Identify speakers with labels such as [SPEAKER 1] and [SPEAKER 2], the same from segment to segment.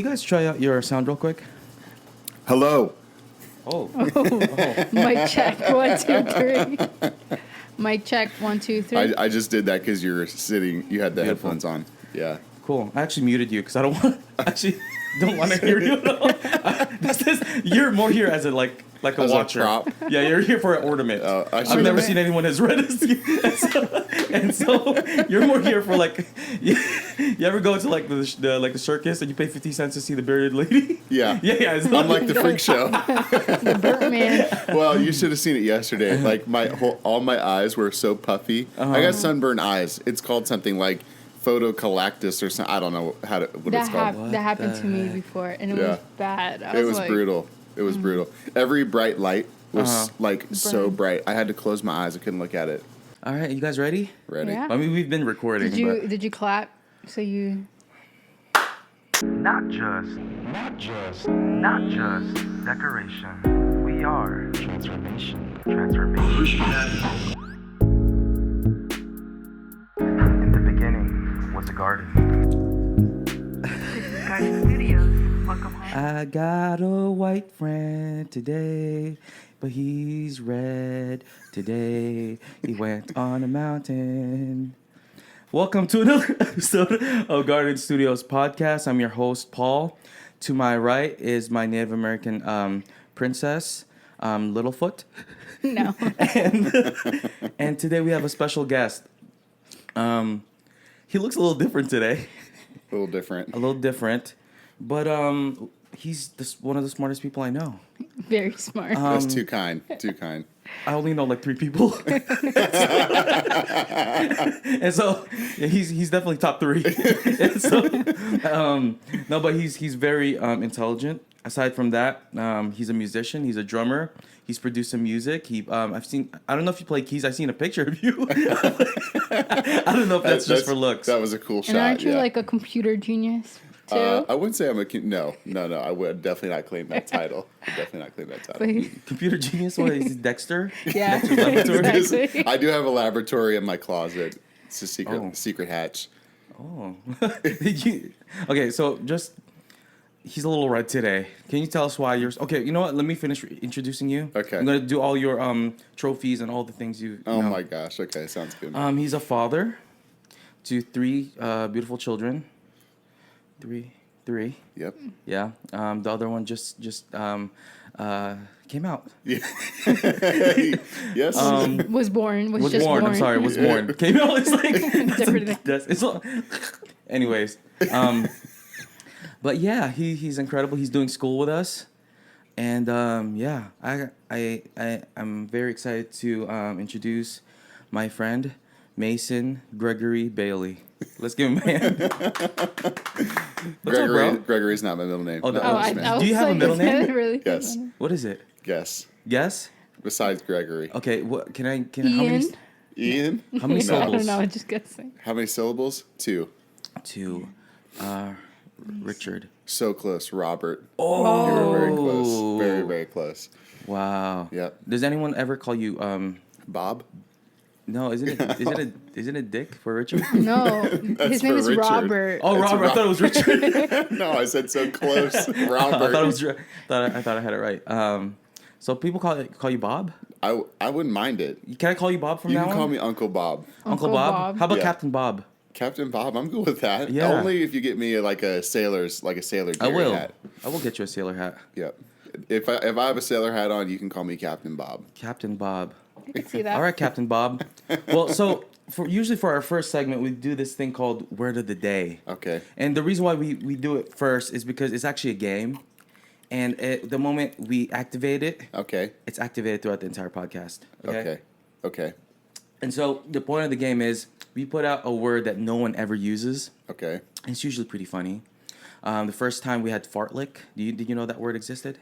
[SPEAKER 1] You guys try out your sound real quick?
[SPEAKER 2] Hello.
[SPEAKER 1] Oh.
[SPEAKER 3] Mic check, 1, 2, 3. Mic check, 1, 2, 3.
[SPEAKER 2] I just did that because you were sitting. You had the
[SPEAKER 1] Beautiful.
[SPEAKER 2] headphones on. Yeah.
[SPEAKER 1] Cool. I actually muted you because I don't want to hear you at all. You're more here as a
[SPEAKER 2] As a
[SPEAKER 1] watcher.
[SPEAKER 2] prop?
[SPEAKER 1] Yeah, you're here for an ornament. I've never seen anyone as red as you. And so you're more here for you ever go to the circus and you pay 50 cents to see the bearded lady?
[SPEAKER 2] Yeah.
[SPEAKER 1] Yeah. It's
[SPEAKER 2] I'm like the freak show.
[SPEAKER 3] The burnt man.
[SPEAKER 2] Well, you should have seen it yesterday. Like all my eyes were so puffy. I got sunburned eyes. It's called something like photocalactus or something. I don't know what it's called.
[SPEAKER 3] That happened to me before, and it was bad.
[SPEAKER 2] It was brutal. It was brutal. Every bright light was so bright. I had to close my eyes. I couldn't look at it.
[SPEAKER 1] All right, you guys ready?
[SPEAKER 2] Ready.
[SPEAKER 3] Yeah.
[SPEAKER 1] I mean, we've been recording.
[SPEAKER 3] Did you clap? So you.
[SPEAKER 4] Not just decoration. We are transformation. In the beginning was a garden. This is Sky Studios. Welcome home.
[SPEAKER 1] I got a white friend today, but he's red today. He went on a mountain. Welcome to another episode of Garden Studios podcast. I'm your host, Paul. To my right is my Native American princess, Littlefoot.
[SPEAKER 3] No.
[SPEAKER 1] And today we have a special guest. He looks a little different today.
[SPEAKER 2] A little different.
[SPEAKER 1] But he's one of the smartest people I know.
[SPEAKER 3] Very smart.
[SPEAKER 2] That's too kind.
[SPEAKER 1] I only know 3 people. And so he's definitely top 3. And so, no, but he's very intelligent. Aside from that, he's a musician. He's a drummer. He's produced some music. I don't know if you play keys. I've seen a picture of you. I don't know if that's just for looks.
[SPEAKER 2] That was a cool shot.
[SPEAKER 3] And aren't you like a computer genius too?
[SPEAKER 2] I wouldn't say I'm no. I would definitely not claim that title.
[SPEAKER 1] Computer genius? What is it, Dexter?
[SPEAKER 3] Yeah,
[SPEAKER 2] Exactly. I do have a laboratory in my closet. It's a secret hatch.
[SPEAKER 1] Oh. Okay, so he's a little red today. Can you tell us why you're... Okay, you know what? Let me finish introducing you.
[SPEAKER 2] Okay.
[SPEAKER 1] I'm going to do all your trophies and all the things you know.
[SPEAKER 2] My gosh. Okay, sounds good.
[SPEAKER 1] He's a father to 3 beautiful children. Three.
[SPEAKER 2] Yep.
[SPEAKER 1] Yeah. The other one just came out.
[SPEAKER 2] Yeah. Yes.
[SPEAKER 3] Was born. Was
[SPEAKER 1] born. I'm sorry. Was born. Came out. It's
[SPEAKER 3] Different.
[SPEAKER 1] Anyways. But yeah, he's incredible. He's doing school with us, and I'm very excited to introduce my friend MasonBailee. Let's give him a hand. What's up, bro?
[SPEAKER 2] Gregory's not my middle name.
[SPEAKER 1] Oh,
[SPEAKER 2] No,
[SPEAKER 3] I
[SPEAKER 1] do you have a middle name?
[SPEAKER 3] Really?
[SPEAKER 2] Yes.
[SPEAKER 1] What is it?
[SPEAKER 2] Guess. Besides Gregory.
[SPEAKER 1] Okay. What can I?
[SPEAKER 2] Ian?
[SPEAKER 1] How many
[SPEAKER 3] I
[SPEAKER 1] syllables?
[SPEAKER 3] don't know. I'm just guessing.
[SPEAKER 2] How many syllables? 2.
[SPEAKER 1] Richard.
[SPEAKER 2] So close. Robert.
[SPEAKER 1] Oh.
[SPEAKER 2] You were very close. Very, very close.
[SPEAKER 1] Wow.
[SPEAKER 2] Yep.
[SPEAKER 1] Does anyone ever call you
[SPEAKER 2] Bob?
[SPEAKER 1] No, isn't it Dick for Richard?
[SPEAKER 3] No, his name is
[SPEAKER 2] Richard.
[SPEAKER 3] Robert.
[SPEAKER 1] Oh, Robert. I thought it was Richard.
[SPEAKER 2] No, I said so close. Robert.
[SPEAKER 1] I thought it was. I thought I had it right. So people call you Bob.
[SPEAKER 2] I wouldn't mind it.
[SPEAKER 1] Can I call you Bob from
[SPEAKER 2] You
[SPEAKER 1] now
[SPEAKER 2] can
[SPEAKER 1] on?
[SPEAKER 2] call me Uncle Bob.
[SPEAKER 1] Uncle Bob. How about
[SPEAKER 2] Yeah.
[SPEAKER 1] Captain Bob?
[SPEAKER 2] Captain Bob, I'm good with that.
[SPEAKER 1] Yeah.
[SPEAKER 2] Only if you get me a sailor Jerry hat.
[SPEAKER 1] I will get you a sailor hat.
[SPEAKER 2] Yep. If I have a sailor hat on, you can call me Captain Bob.
[SPEAKER 1] Captain Bob.
[SPEAKER 3] I can see that.
[SPEAKER 1] All right, Captain Bob. Well, so usually for our first segment, we do this thing called Word of the Day.
[SPEAKER 2] Okay.
[SPEAKER 1] And the reason why we do it first is because it's actually a game. And the moment we activate it,
[SPEAKER 2] Okay.
[SPEAKER 1] it's activated throughout the entire podcast.
[SPEAKER 2] Okay.
[SPEAKER 1] And so the point of the game is we put out a word that no one ever uses.
[SPEAKER 2] Okay.
[SPEAKER 1] It's usually pretty funny. The first time we had fartlick. Did you know that word existed?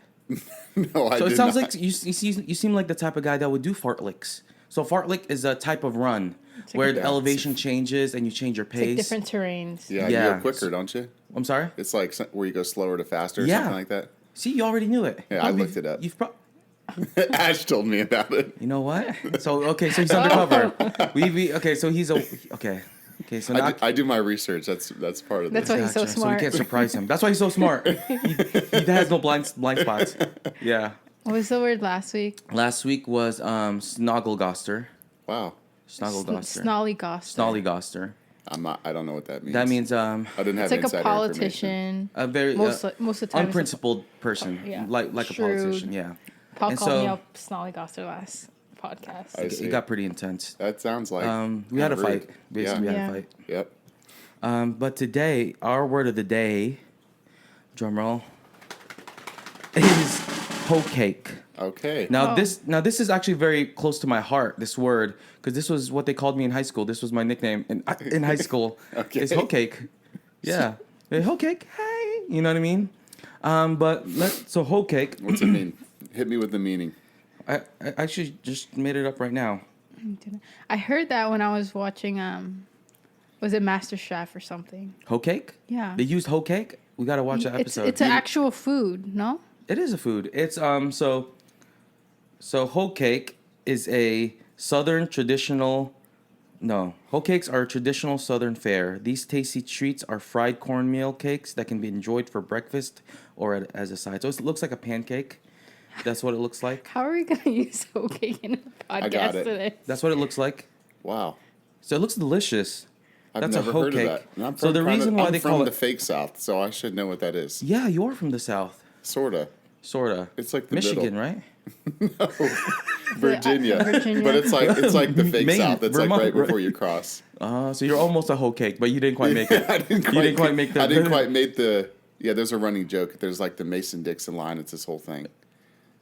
[SPEAKER 2] No, I
[SPEAKER 1] So
[SPEAKER 2] did
[SPEAKER 1] it sounds
[SPEAKER 2] not.
[SPEAKER 1] like you seem like the type of guy that would do fartlicks. So fartlick is a type of run where the elevation changes and you change your
[SPEAKER 3] It's like
[SPEAKER 1] pace.
[SPEAKER 3] different terrains.
[SPEAKER 2] Yeah,
[SPEAKER 1] Yeah.
[SPEAKER 2] you go quicker, don't you?
[SPEAKER 1] I'm sorry?
[SPEAKER 2] It's like where you go slower to faster or
[SPEAKER 1] Yeah.
[SPEAKER 2] something like that.
[SPEAKER 1] See, you already knew it.
[SPEAKER 2] Yeah, I looked it up.
[SPEAKER 1] You've
[SPEAKER 2] Ash told me about it.
[SPEAKER 1] You know what? So he's undercover. Okay, so he's okay. Okay, so now
[SPEAKER 2] I do my research. That's part of
[SPEAKER 3] That's
[SPEAKER 2] this.
[SPEAKER 3] why he's so
[SPEAKER 1] So we
[SPEAKER 3] smart.
[SPEAKER 1] can't surprise him. That's why he's so smart. He has no blind spots. Yeah.
[SPEAKER 3] What was the word last week?
[SPEAKER 1] Last week was Snogglegoster.
[SPEAKER 2] Wow.
[SPEAKER 1] Snogglegoster.
[SPEAKER 3] Snollygoster.
[SPEAKER 1] Snollygoster.
[SPEAKER 2] I don't know what that means.
[SPEAKER 1] That means
[SPEAKER 2] I didn't have
[SPEAKER 3] It's like a
[SPEAKER 2] insider information.
[SPEAKER 3] politician.
[SPEAKER 1] a very
[SPEAKER 3] Most of the time,
[SPEAKER 1] unprincipled person,
[SPEAKER 3] yeah.
[SPEAKER 1] like a
[SPEAKER 3] Shrewd.
[SPEAKER 1] politician. Yeah.
[SPEAKER 3] Paul
[SPEAKER 1] And
[SPEAKER 3] called
[SPEAKER 1] so-
[SPEAKER 3] me up Snollygoster last podcast.
[SPEAKER 2] I see.
[SPEAKER 1] It got pretty intense.
[SPEAKER 2] That sounds like
[SPEAKER 1] We had a
[SPEAKER 2] kinda rude.
[SPEAKER 1] fight. Basically, we
[SPEAKER 2] Yeah.
[SPEAKER 1] had a fight.
[SPEAKER 2] Yep.
[SPEAKER 1] But today, our word of the day, drum roll, is hoe cake.
[SPEAKER 2] Okay.
[SPEAKER 1] Now
[SPEAKER 3] Oh.
[SPEAKER 1] this is actually very close to my heart. This word, because this was what they called me in high school. This was my nickname in high school.
[SPEAKER 2] Okay.
[SPEAKER 1] It's hoe cake. Yeah, hey, hoe cake. Hey, you know what I mean? So hoe cake.
[SPEAKER 2] What's it mean? Hit me with the meaning.
[SPEAKER 1] I actually just made it up right now.
[SPEAKER 3] I heard that when I was watching, was it Master Chef or something?
[SPEAKER 1] Hoe cake.
[SPEAKER 3] Yeah.
[SPEAKER 1] They used hoe cake. We gotta watch that episode.
[SPEAKER 3] It's an actual food, no?
[SPEAKER 1] It is a food. It's so hoe cake is a southern traditional. No, hoe cakes are a traditional southern fare. These tasty treats are fried cornmeal cakes that can be enjoyed for breakfast or as a side. So it looks like a pancake. That's what it looks like.
[SPEAKER 3] How are we going to use hoe cake in a podcast
[SPEAKER 2] got it.
[SPEAKER 3] today?
[SPEAKER 1] That's what it looks like.
[SPEAKER 2] Wow.
[SPEAKER 1] So it looks delicious.
[SPEAKER 2] I've
[SPEAKER 1] That's
[SPEAKER 2] never
[SPEAKER 1] a hoe
[SPEAKER 2] heard
[SPEAKER 1] cake.
[SPEAKER 2] of that. And I'm
[SPEAKER 1] So the reason why they call
[SPEAKER 2] the
[SPEAKER 1] it
[SPEAKER 2] fake South, so I should know what that is.
[SPEAKER 1] yeah, you're from the South,
[SPEAKER 2] Sorta.
[SPEAKER 1] sorta.
[SPEAKER 2] It's like the
[SPEAKER 1] Michigan,
[SPEAKER 2] middle.
[SPEAKER 1] right?
[SPEAKER 2] Virginia.
[SPEAKER 3] Virginia.
[SPEAKER 2] But it's like the fake
[SPEAKER 1] Maine,
[SPEAKER 2] South. It's
[SPEAKER 1] Vermont,
[SPEAKER 2] like right
[SPEAKER 1] right?
[SPEAKER 2] before you cross.
[SPEAKER 1] So you're almost a hoe cake, but you didn't quite make it.
[SPEAKER 2] I didn't
[SPEAKER 1] quite make the-
[SPEAKER 2] I didn't quite make the. Yeah, there's a running joke. There's like the Mason-Dixon line. It's this whole thing.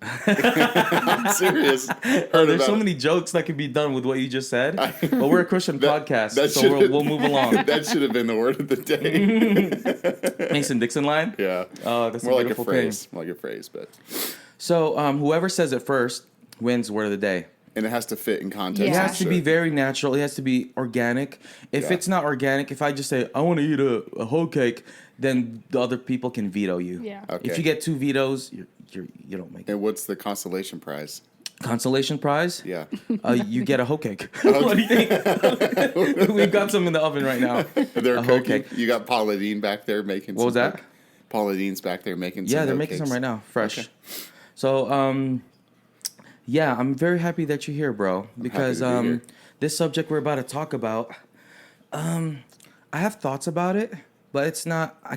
[SPEAKER 2] I'm serious. Heard
[SPEAKER 1] There's
[SPEAKER 2] about
[SPEAKER 1] so
[SPEAKER 2] it.
[SPEAKER 1] many jokes that could be done with what you just said, but we're a Christian podcast,
[SPEAKER 2] that
[SPEAKER 1] so
[SPEAKER 2] should've-
[SPEAKER 1] we'll move along.
[SPEAKER 2] That should have been the word of the day.
[SPEAKER 1] Mason Dixon line.
[SPEAKER 2] Yeah.
[SPEAKER 1] Oh, that's
[SPEAKER 2] More
[SPEAKER 1] a
[SPEAKER 2] like a
[SPEAKER 1] beautiful
[SPEAKER 2] phrase.
[SPEAKER 1] thing.
[SPEAKER 2] More like a phrase, but
[SPEAKER 1] So whoever says it first wins word of the day.
[SPEAKER 2] and it has to fit in context.
[SPEAKER 1] It
[SPEAKER 3] Yeah.
[SPEAKER 1] has to be very natural. It has to be organic. If
[SPEAKER 2] Yeah.
[SPEAKER 1] it's not organic, if I just say I want to eat a hoe cake, then the other people can veto you.
[SPEAKER 3] Yeah.
[SPEAKER 2] Okay.
[SPEAKER 1] If you get 2 vetoes, you don't make it.
[SPEAKER 2] And what's the consolation prize?
[SPEAKER 1] Consolation prize.
[SPEAKER 2] Yeah.
[SPEAKER 1] You get a hoe cake. What do you think? We've got some in the oven right now.
[SPEAKER 2] They're
[SPEAKER 1] A hoe
[SPEAKER 2] cooking.
[SPEAKER 1] cake.
[SPEAKER 2] You got Paula Dean back there making.
[SPEAKER 1] What was
[SPEAKER 2] some
[SPEAKER 1] that?
[SPEAKER 2] Paula Dean's back there making.
[SPEAKER 1] Yeah,
[SPEAKER 2] some
[SPEAKER 1] they're
[SPEAKER 2] hoe
[SPEAKER 1] making
[SPEAKER 2] cakes.
[SPEAKER 1] some right now, fresh.
[SPEAKER 2] Okay.
[SPEAKER 1] So, yeah, I'm very happy that you're here, bro. Because
[SPEAKER 2] to be here.
[SPEAKER 1] this subject we're about to talk about, I have thoughts about it, but it's not. I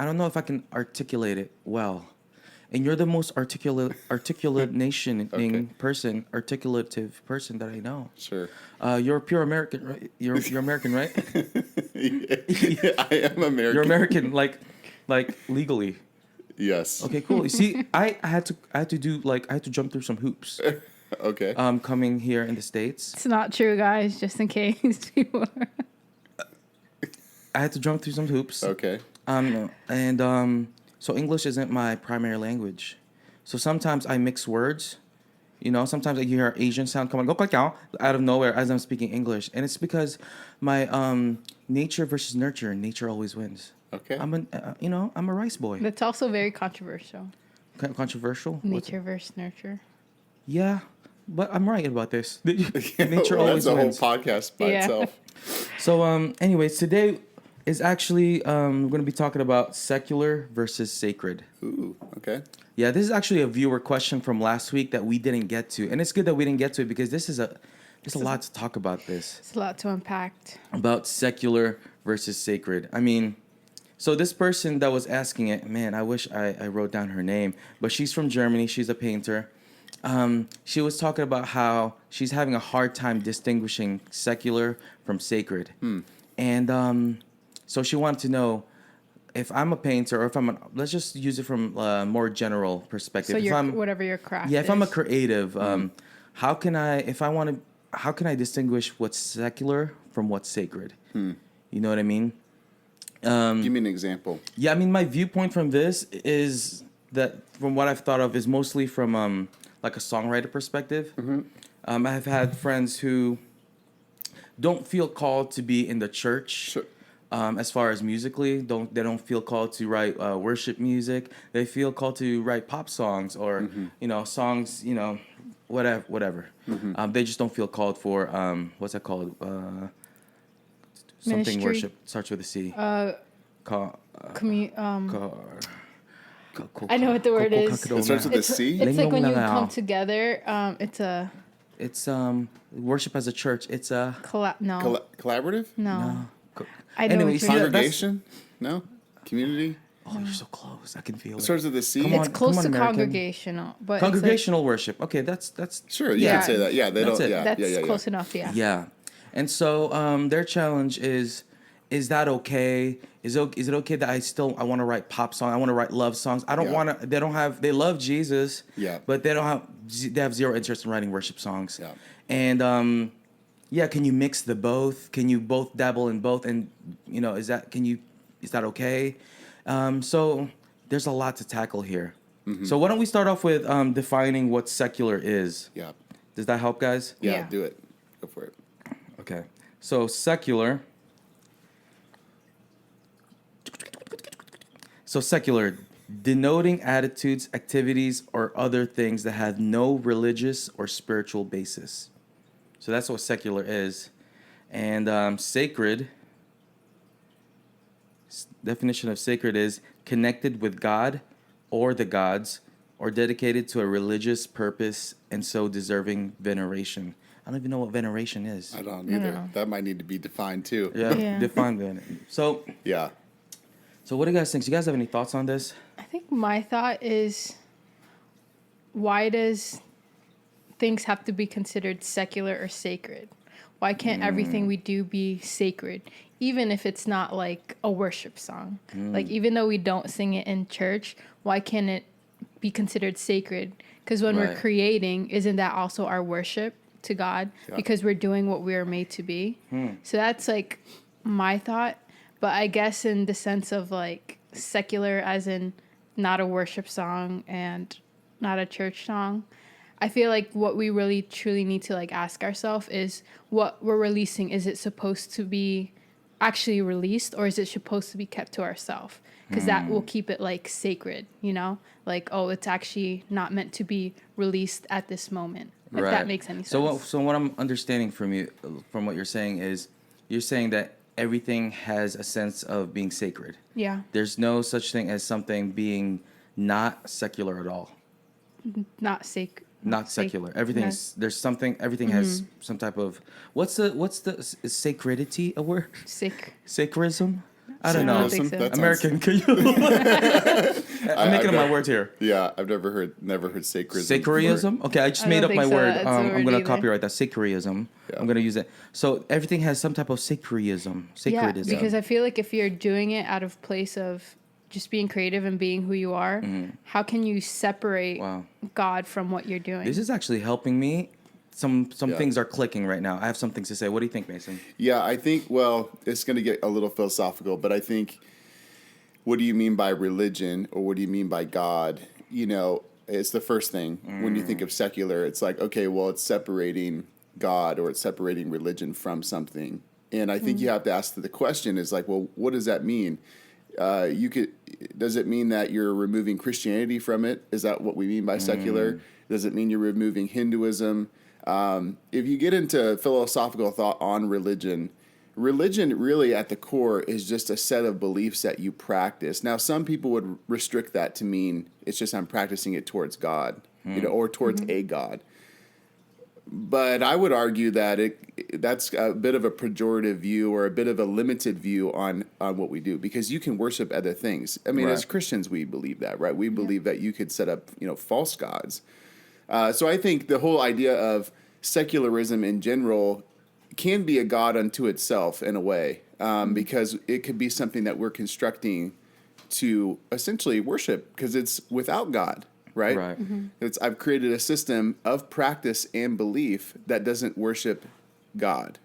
[SPEAKER 1] don't know if I can articulate it well. And you're the most articulative person that I know.
[SPEAKER 2] Sure.
[SPEAKER 1] You're a pure American, right? You're American, right?
[SPEAKER 2] I am American.
[SPEAKER 1] You're American, like legally.
[SPEAKER 2] Yes.
[SPEAKER 1] Okay, cool. You see, I had to jump through some hoops.
[SPEAKER 2] Okay.
[SPEAKER 1] Coming here in the States,
[SPEAKER 3] It's not true, guys, just in case people are...
[SPEAKER 1] I had to jump through some hoops.
[SPEAKER 2] Okay.
[SPEAKER 1] So English isn't my primary language. So sometimes I mix words. You know, sometimes I hear Asian sound coming out of nowhere as I'm speaking English, and it's because my nature versus nurture. Nature always wins.
[SPEAKER 2] Okay.
[SPEAKER 1] I'm a rice boy.
[SPEAKER 3] That's also very controversial.
[SPEAKER 1] Controversial. What's-
[SPEAKER 3] Nature versus nurture.
[SPEAKER 1] Yeah, but I'm right about this.
[SPEAKER 2] Yeah,
[SPEAKER 1] Nature
[SPEAKER 2] well,
[SPEAKER 1] always
[SPEAKER 2] that's a
[SPEAKER 1] wins.
[SPEAKER 2] whole podcast by
[SPEAKER 3] Yeah.
[SPEAKER 2] itself.
[SPEAKER 1] So, anyways, today is actually we're going to be talking about secular versus sacred.
[SPEAKER 2] Ooh. Okay.
[SPEAKER 1] Yeah, this is actually a viewer question from last week that we didn't get to, and it's good that we didn't get to it because there's a lot to talk about this
[SPEAKER 3] It's a lot to unpack.
[SPEAKER 1] about secular versus sacred. I mean, so this person that was asking it, man, I wish I wrote down her name, but she's from Germany. She's a painter. She was talking about how she's having a hard time distinguishing secular from sacred. And so she wanted to know if I'm a painter or if let's just use it from a more general perspective.
[SPEAKER 3] So
[SPEAKER 1] If
[SPEAKER 3] your
[SPEAKER 1] I'm,
[SPEAKER 3] whatever your craft
[SPEAKER 1] yeah, if I'm a
[SPEAKER 3] is.
[SPEAKER 1] creative, how can I distinguish what's secular from what's sacred? You know what I mean?
[SPEAKER 2] Give me an example.
[SPEAKER 1] Yeah, I mean, my viewpoint from this is that from what I've thought of is mostly from like a songwriter perspective. I've had friends who don't feel called to be in the church.
[SPEAKER 2] Sure.
[SPEAKER 1] As far as musically, they don't feel called to write worship music. They feel called to write pop songs or songs, whatever. They just don't feel called for what's that called? something
[SPEAKER 3] Ministry.
[SPEAKER 1] worship starts with a C. Ca-
[SPEAKER 3] I know what the word is.
[SPEAKER 2] It starts with a C?
[SPEAKER 3] It's like when you
[SPEAKER 1] Lingong
[SPEAKER 3] come
[SPEAKER 1] Langao.
[SPEAKER 3] together.
[SPEAKER 1] It's worship as a church. It's a
[SPEAKER 3] No.
[SPEAKER 2] Collaborative?
[SPEAKER 3] No.
[SPEAKER 1] co-
[SPEAKER 3] I know
[SPEAKER 1] Anyway,
[SPEAKER 3] what
[SPEAKER 1] see
[SPEAKER 3] you're
[SPEAKER 1] that-
[SPEAKER 2] Congregation? No? Community?
[SPEAKER 1] Oh, you're so close. I can feel
[SPEAKER 2] It
[SPEAKER 1] it.
[SPEAKER 2] starts with a C?
[SPEAKER 1] Come
[SPEAKER 3] It's
[SPEAKER 1] on,
[SPEAKER 3] close to
[SPEAKER 1] American.
[SPEAKER 3] congregational, but
[SPEAKER 1] Congregational worship. Okay, that's
[SPEAKER 2] Sure, you
[SPEAKER 3] Yeah.
[SPEAKER 2] can say that. Yeah, they
[SPEAKER 1] That's
[SPEAKER 2] don't.
[SPEAKER 1] it.
[SPEAKER 2] Yeah,
[SPEAKER 3] that's
[SPEAKER 2] yeah.
[SPEAKER 3] close enough. Yeah.
[SPEAKER 1] yeah. And so their challenge is that okay? Is it okay that I want to write pop songs? I want to write love songs. I don't
[SPEAKER 2] Yeah.
[SPEAKER 1] want to. They love Jesus.
[SPEAKER 2] Yeah.
[SPEAKER 1] But they have zero interest in writing worship songs.
[SPEAKER 2] Yeah.
[SPEAKER 1] And can you mix the both? Can you both dabble in both? And is that okay? So there's a lot to tackle here.
[SPEAKER 2] Mm-hmm.
[SPEAKER 1] So why don't we start off with defining what secular is?
[SPEAKER 2] Yeah.
[SPEAKER 1] Does that help, guys?
[SPEAKER 2] Yeah,
[SPEAKER 3] Yeah.
[SPEAKER 2] do it. Go for it.
[SPEAKER 1] Okay. So secular. Denoting attitudes, activities, or other things that have no religious or spiritual basis. So that's what secular is. And sacred, definition of sacred is connected with God or the gods, or dedicated to a religious purpose and so deserving veneration. I don't even know what veneration is.
[SPEAKER 2] I don't
[SPEAKER 3] I
[SPEAKER 2] either.
[SPEAKER 3] don't know.
[SPEAKER 2] That might need to be defined too.
[SPEAKER 1] Yeah, define veneration. So
[SPEAKER 2] Yeah.
[SPEAKER 1] what do you guys think? Do you guys have any thoughts on this?
[SPEAKER 3] I think my thought is, why does things have to be considered secular or sacred? Why can't everything we do be sacred, even if it's not like a worship song? Like, even though we don't sing it in church, why can't it be considered sacred? Because when we're
[SPEAKER 1] Right.
[SPEAKER 3] creating, isn't that also our worship to God?
[SPEAKER 2] Yeah.
[SPEAKER 3] Because we're doing what we are made to be. So that's like my thought. But I guess in the sense of like secular, as in not a worship song and not a church song, I feel like what we really truly need to like ask ourselves is, what we're releasing, is it supposed to be actually released, or is it supposed to be kept to ourselves? Because that will keep it like sacred, like, oh, it's actually not meant to be released at this moment, if that makes any sense.
[SPEAKER 1] So what I'm understanding from you, from what you're saying, is you're saying that everything has a sense of being sacred.
[SPEAKER 3] Yeah.
[SPEAKER 1] There's no such thing as something being not secular at all.
[SPEAKER 3] Not sacred.
[SPEAKER 1] Not secular. Everything's there's something. Everything has some type of what's the is sacredity a word? Sacrism? I don't
[SPEAKER 3] I
[SPEAKER 1] know.
[SPEAKER 3] don't think so.
[SPEAKER 2] That sounds-
[SPEAKER 1] American. Can you? I'm making up my words here.
[SPEAKER 2] Yeah, I've never heard sacrism.
[SPEAKER 1] Sacrism? Okay, I just
[SPEAKER 3] I
[SPEAKER 1] made
[SPEAKER 3] don't
[SPEAKER 1] up my
[SPEAKER 3] think so.
[SPEAKER 1] word.
[SPEAKER 3] That's a
[SPEAKER 1] I'm
[SPEAKER 3] word
[SPEAKER 1] going to
[SPEAKER 3] either.
[SPEAKER 1] copyright that. Sacrism.
[SPEAKER 2] Yeah.
[SPEAKER 1] I'm going to use it. So everything has some type of sacrism.
[SPEAKER 3] Yeah,
[SPEAKER 1] Sacredism.
[SPEAKER 3] because I feel like if you're doing it out of place of just being creative and being who you are, how can you separate
[SPEAKER 1] Wow.
[SPEAKER 3] God from what you're doing?
[SPEAKER 1] This is actually helping me. Some
[SPEAKER 2] Yeah.
[SPEAKER 1] things are clicking right now. I have some things to say. What do you think, Mason?
[SPEAKER 2] Yeah, I think, well, it's going to get a little philosophical, but I think, what do you mean by religion, or what do you mean by God? It's the first thing. When you think of secular, it's like, okay, well, it's separating God, or it's separating religion from something. And I think you have to ask the question is like, well, what does that mean? Does it mean that you're removing Christianity from it? Is that what we mean by secular? Does it mean you're removing Hinduism? If you get into philosophical thought on religion really at the core is just a set of beliefs that you practice. Now, some people would restrict that to mean it's just I'm practicing it towards God, or towards a God. But I would argue that that's a bit of a pejorative view, or a bit of a limited view on what we do, because you can worship other things. I mean,
[SPEAKER 1] Right.
[SPEAKER 2] as Christians, we believe that, right? We believe that you could set up, false gods. So I think the whole idea of secularism in general can be a god unto itself in a way, because it could be something that we're constructing to essentially worship, because it's without God. Right?
[SPEAKER 1] Right.
[SPEAKER 2] I've created a system of practice and belief that doesn't worship God.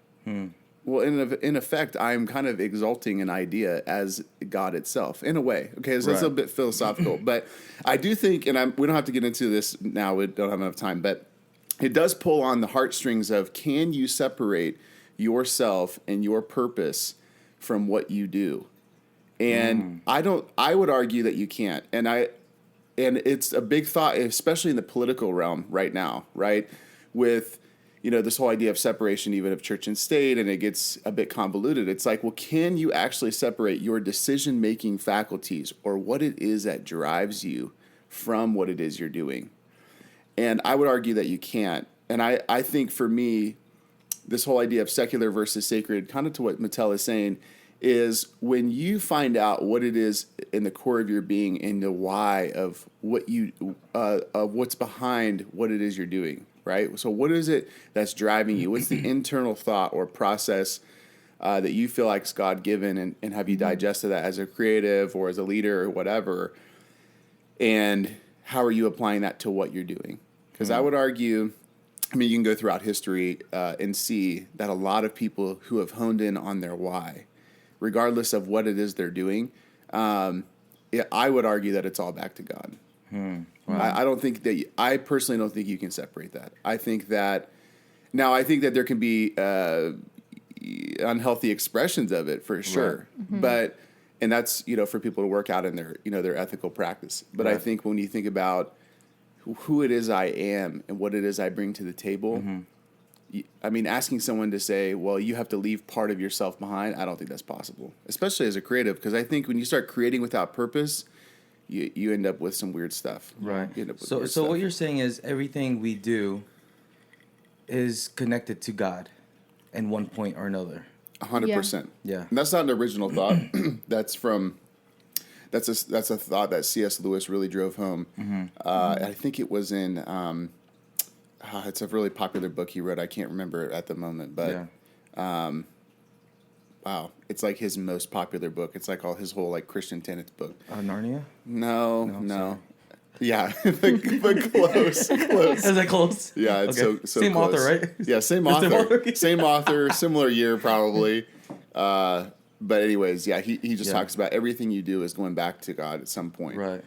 [SPEAKER 2] Well, in effect, I'm kind of exalting an idea as God itself, in a way. Okay, so that's a
[SPEAKER 1] Right.
[SPEAKER 2] bit philosophical. But I do think, and we don't have to get into this now, we don't have enough time, but it does pull on the heartstrings of, can you separate yourself and your purpose from what you do? And I would argue that you can't. And it's a big thought, especially in the political realm right now, right? With, this whole idea of separation, even of church and state, and it gets a bit convoluted. It's like, well, can you actually separate your decision-making faculties or what it is that drives you from what it is you're doing? And I would argue that you can't. And I think for me, this whole idea of secular versus sacred, kind of to what Mattel is saying, is when you find out what it is in the core of your being and the why of what of what's behind what it is you're doing, right? So what is it that's driving you? What's the internal thought or process that you feel like is God-given, and have you digested that as a creative or as a leader or whatever? And how are you applying that to what you're doing? Because I would argue, you can go throughout history and see that a lot of people who have honed in on their why, regardless of what it is they're doing, I would argue that it's all back to God. Wow. I don't think that I personally don't think you can separate that. I think that there can be unhealthy expressions of it for sure, but and that's for people to work out in their ethical practice. But I think when you think about who it is I am and what it is I bring to the table, asking someone to say, well, you have to leave part of yourself behind, I don't think that's possible, especially as a creative, because I think when you start creating without purpose, you end up with some weird stuff.
[SPEAKER 1] Right. So what you're saying is everything we do is connected to God in one point or another.
[SPEAKER 2] 100%.
[SPEAKER 1] Yeah.
[SPEAKER 2] And that's not an original thought. That's a thought that C.S. Lewis really drove home. I think it was in it's a really popular book he wrote. I can't remember it at the moment, but wow, it's like his most popular book. It's like his whole Christian tenets book.
[SPEAKER 1] Narnia?
[SPEAKER 2] No. Yeah, but close.
[SPEAKER 1] Is that close?
[SPEAKER 2] Yeah, it's
[SPEAKER 1] okay.
[SPEAKER 2] so
[SPEAKER 1] same
[SPEAKER 2] close.
[SPEAKER 1] author, right?
[SPEAKER 2] Yeah, same author. Same author, similar year probably. But anyways, yeah, he just talks about everything you do is going back to God at some point.
[SPEAKER 1] Right.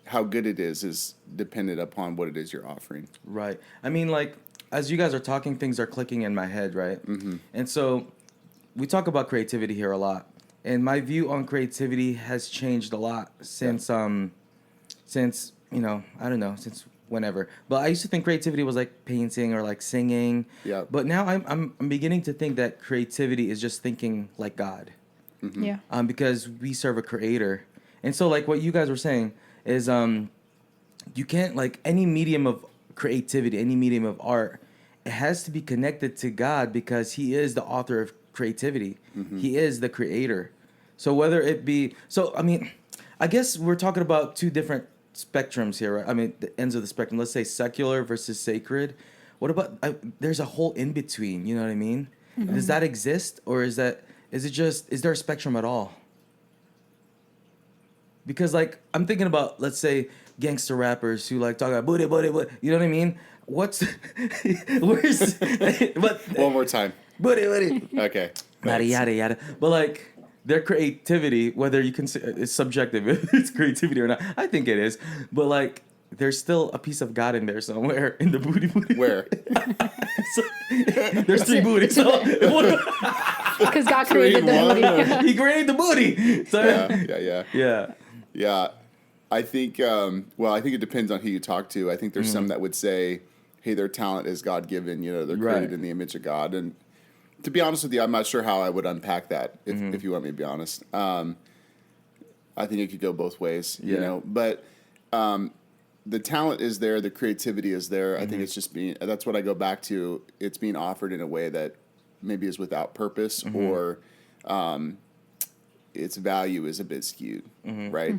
[SPEAKER 2] How good it is dependent upon what it is you're offering.
[SPEAKER 1] Right. As you guys are talking, things are clicking in my head, right? Mm-hmm. And so we talk about creativity here a lot. And my view on creativity has changed a lot since since whenever. But I used to think creativity was like painting or like singing.
[SPEAKER 2] Yeah.
[SPEAKER 1] But now I'm beginning to think that creativity is just thinking like God.
[SPEAKER 2] Mm-hmm.
[SPEAKER 3] Yeah.
[SPEAKER 1] Because we serve a creator. And so what you guys were saying is you can't any medium of creativity, any medium of art, it has to be connected to God because he is the author of creativity. Mm-hmm. He is the creator. So whether it be I guess we're talking about two different spectrums here, right? The ends of the spectrum. Let's say secular versus sacred. What about there's a whole in between, you know what I mean? Mm-hmm. Does that exist, or is there a spectrum at all? Because I'm thinking about, let's say, gangster rappers who talk about booty, you know what I mean? Where's but
[SPEAKER 2] one more time.
[SPEAKER 1] Booty.
[SPEAKER 2] Okay.
[SPEAKER 1] Yada yada. But their creativity, whether you consider it's subjective, if it's creativity or not, I think it is. But there's still a piece of God in there somewhere in the booty.
[SPEAKER 2] Where?
[SPEAKER 1] There's three booties. So
[SPEAKER 3] because God created the booty.
[SPEAKER 1] He created the booty. So,
[SPEAKER 2] yeah. I think I think it depends on who you talk to. I think there's some that would say, hey, their talent is God given, they're created in the image of God. And to be honest with you, I'm not sure how I would unpack that if you want me to be honest. I think it could go both ways, but the talent is there, the creativity is there. I think it's just that's what I go back to. It's being offered in a way that maybe is without purpose or its value is a bit skewed, right?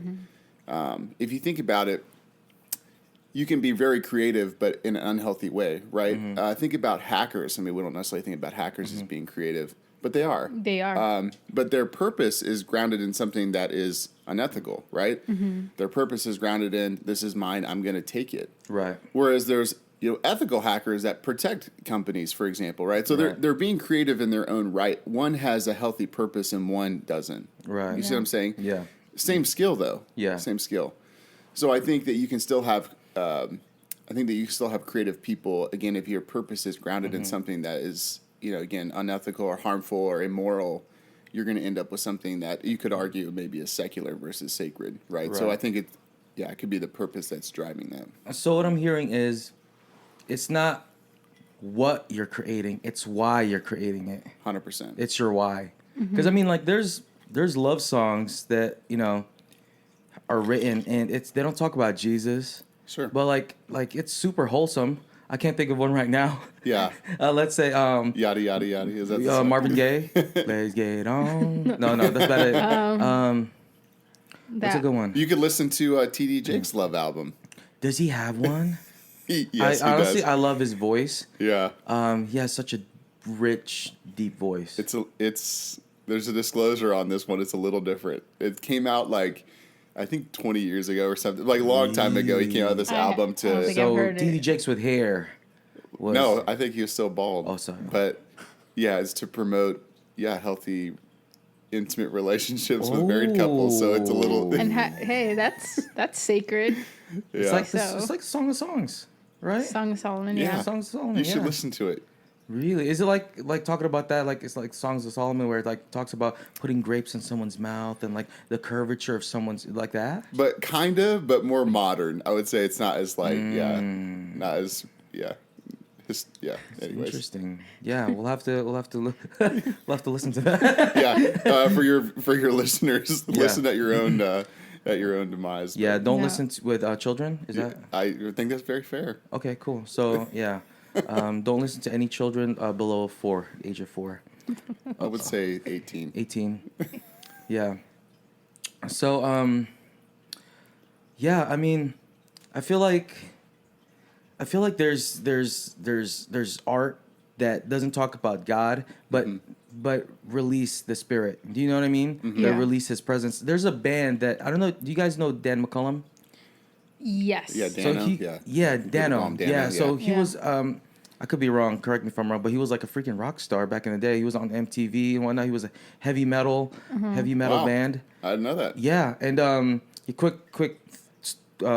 [SPEAKER 2] If you think about it, you can be very creative, but in an unhealthy way, right? Think about hackers. We don't necessarily think about hackers as being creative, but they are.
[SPEAKER 3] They are.
[SPEAKER 2] But their purpose is grounded in something that is unethical, right? Their purpose is grounded in, this is mine, I'm going to take it.
[SPEAKER 1] Right.
[SPEAKER 2] Whereas there's ethical hackers that protect companies, for example, right? So they're being creative in their own right. One has a healthy purpose and one doesn't.
[SPEAKER 1] Right.
[SPEAKER 2] You see what I'm saying?
[SPEAKER 1] Yeah.
[SPEAKER 2] Same skill, though.
[SPEAKER 1] Yeah.
[SPEAKER 2] Same skill. So I think that you can still have creative people, again, if your purpose is grounded in something that is, again, unethical or harmful or immoral, you're going to end up with something that you could argue maybe is secular versus sacred, right? So I think it could be the purpose that's driving that.
[SPEAKER 1] So what I'm hearing is it's not what you're creating. It's why you're creating it.
[SPEAKER 2] 100%.
[SPEAKER 1] It's your why. Because I mean, like, there's love songs that are written, and they don't talk about Jesus.
[SPEAKER 2] Sure.
[SPEAKER 1] But like it's super wholesome. I can't think of one right now.
[SPEAKER 2] Yeah.
[SPEAKER 1] Let's say
[SPEAKER 2] Yada yada yada. Is that the song?
[SPEAKER 1] Marvin Gaye. Let's get on. No, that's about it. That's a good one.
[SPEAKER 2] You could listen to T.D. Jakes' Love album.
[SPEAKER 1] Does he have one?
[SPEAKER 2] Yes, he
[SPEAKER 1] honestly,
[SPEAKER 2] does.
[SPEAKER 1] I love his voice.
[SPEAKER 2] Yeah.
[SPEAKER 1] He has such a rich, deep voice.
[SPEAKER 2] It's there's a disclosure on this one. It's a little different. It came out like I think 20 years ago or something. Like a long time ago, he came out with this album
[SPEAKER 3] I don't think I've
[SPEAKER 1] So
[SPEAKER 3] heard
[SPEAKER 1] T.D.
[SPEAKER 3] it.
[SPEAKER 1] Jakes with hair. Was,
[SPEAKER 2] No, I think he was still bald.
[SPEAKER 1] Oh, sorry.
[SPEAKER 2] But yeah, it's to promote healthy, intimate relationships with married couples. So it's a little.
[SPEAKER 3] And hey, that's sacred.
[SPEAKER 1] It's
[SPEAKER 2] Yeah.
[SPEAKER 1] like
[SPEAKER 3] So-
[SPEAKER 1] it's like Song of Songs, right?
[SPEAKER 3] Song of Solomon.
[SPEAKER 2] Yeah.
[SPEAKER 3] Yeah.
[SPEAKER 1] Song of Solomon.
[SPEAKER 2] You should
[SPEAKER 1] yeah.
[SPEAKER 2] listen to it.
[SPEAKER 1] Really? Is it like talking about that? Like it's like Songs of Solomon, where it like talks about putting grapes in someone's mouth and like the curvature of someone's like that.
[SPEAKER 2] But kind of, but more modern. I would say it's not as like not as Anyways,
[SPEAKER 1] Interesting. Yeah, we'll have to we'll have to listen to that.
[SPEAKER 2] yeah. For your listeners, listen at your own demise.
[SPEAKER 1] Yeah,
[SPEAKER 2] But
[SPEAKER 1] don't
[SPEAKER 3] No.
[SPEAKER 1] listen with children. Is that
[SPEAKER 2] I think that's very fair.
[SPEAKER 1] okay? Cool. So yeah, don't listen to any children below age of 4.
[SPEAKER 2] I would say 18.
[SPEAKER 1] 18. Yeah. So yeah, I mean, I feel like there's art that doesn't talk about God, but release the Spirit. Do you know what I mean?
[SPEAKER 2] Mm-hmm.
[SPEAKER 1] That
[SPEAKER 3] Yeah.
[SPEAKER 1] release His presence. There's a band that I don't know. Do you guys know Dan McCullum?
[SPEAKER 3] Yes.
[SPEAKER 2] Yeah,
[SPEAKER 1] So
[SPEAKER 2] Dano.
[SPEAKER 1] yeah,
[SPEAKER 2] People
[SPEAKER 1] Dano.
[SPEAKER 2] call him Dano,
[SPEAKER 1] Yeah, so he
[SPEAKER 3] Yeah.
[SPEAKER 1] was. I could be wrong. Correct me if I'm wrong, but he was like a freaking rock star back in the day. He was on MTV and whatnot. He was a heavy metal
[SPEAKER 2] Wow.
[SPEAKER 1] band.
[SPEAKER 2] I didn't know that.
[SPEAKER 1] Yeah, and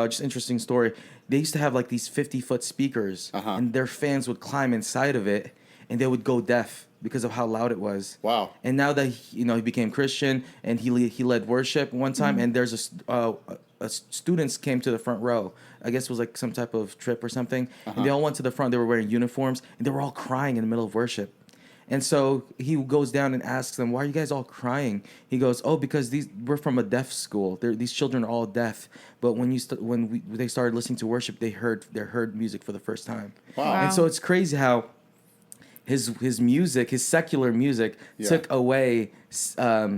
[SPEAKER 1] just interesting story. They used to have like these 50-foot speakers, and their fans would climb inside of it, and they would go deaf because of how loud it was.
[SPEAKER 2] Wow.
[SPEAKER 1] And now that he became Christian and he led worship one time, and there's students came to the front row. I guess it was like some type of trip or something, and they all went to the front. They were wearing uniforms, and they were all crying in the middle of worship. And so he goes down and asks them, "Why are you guys all crying?" He goes, "Oh, because we're from a deaf school. These children are all deaf. But when they started listening to worship, they heard music for the first time."
[SPEAKER 2] Wow.
[SPEAKER 1] And so it's crazy how his music, his secular music, took away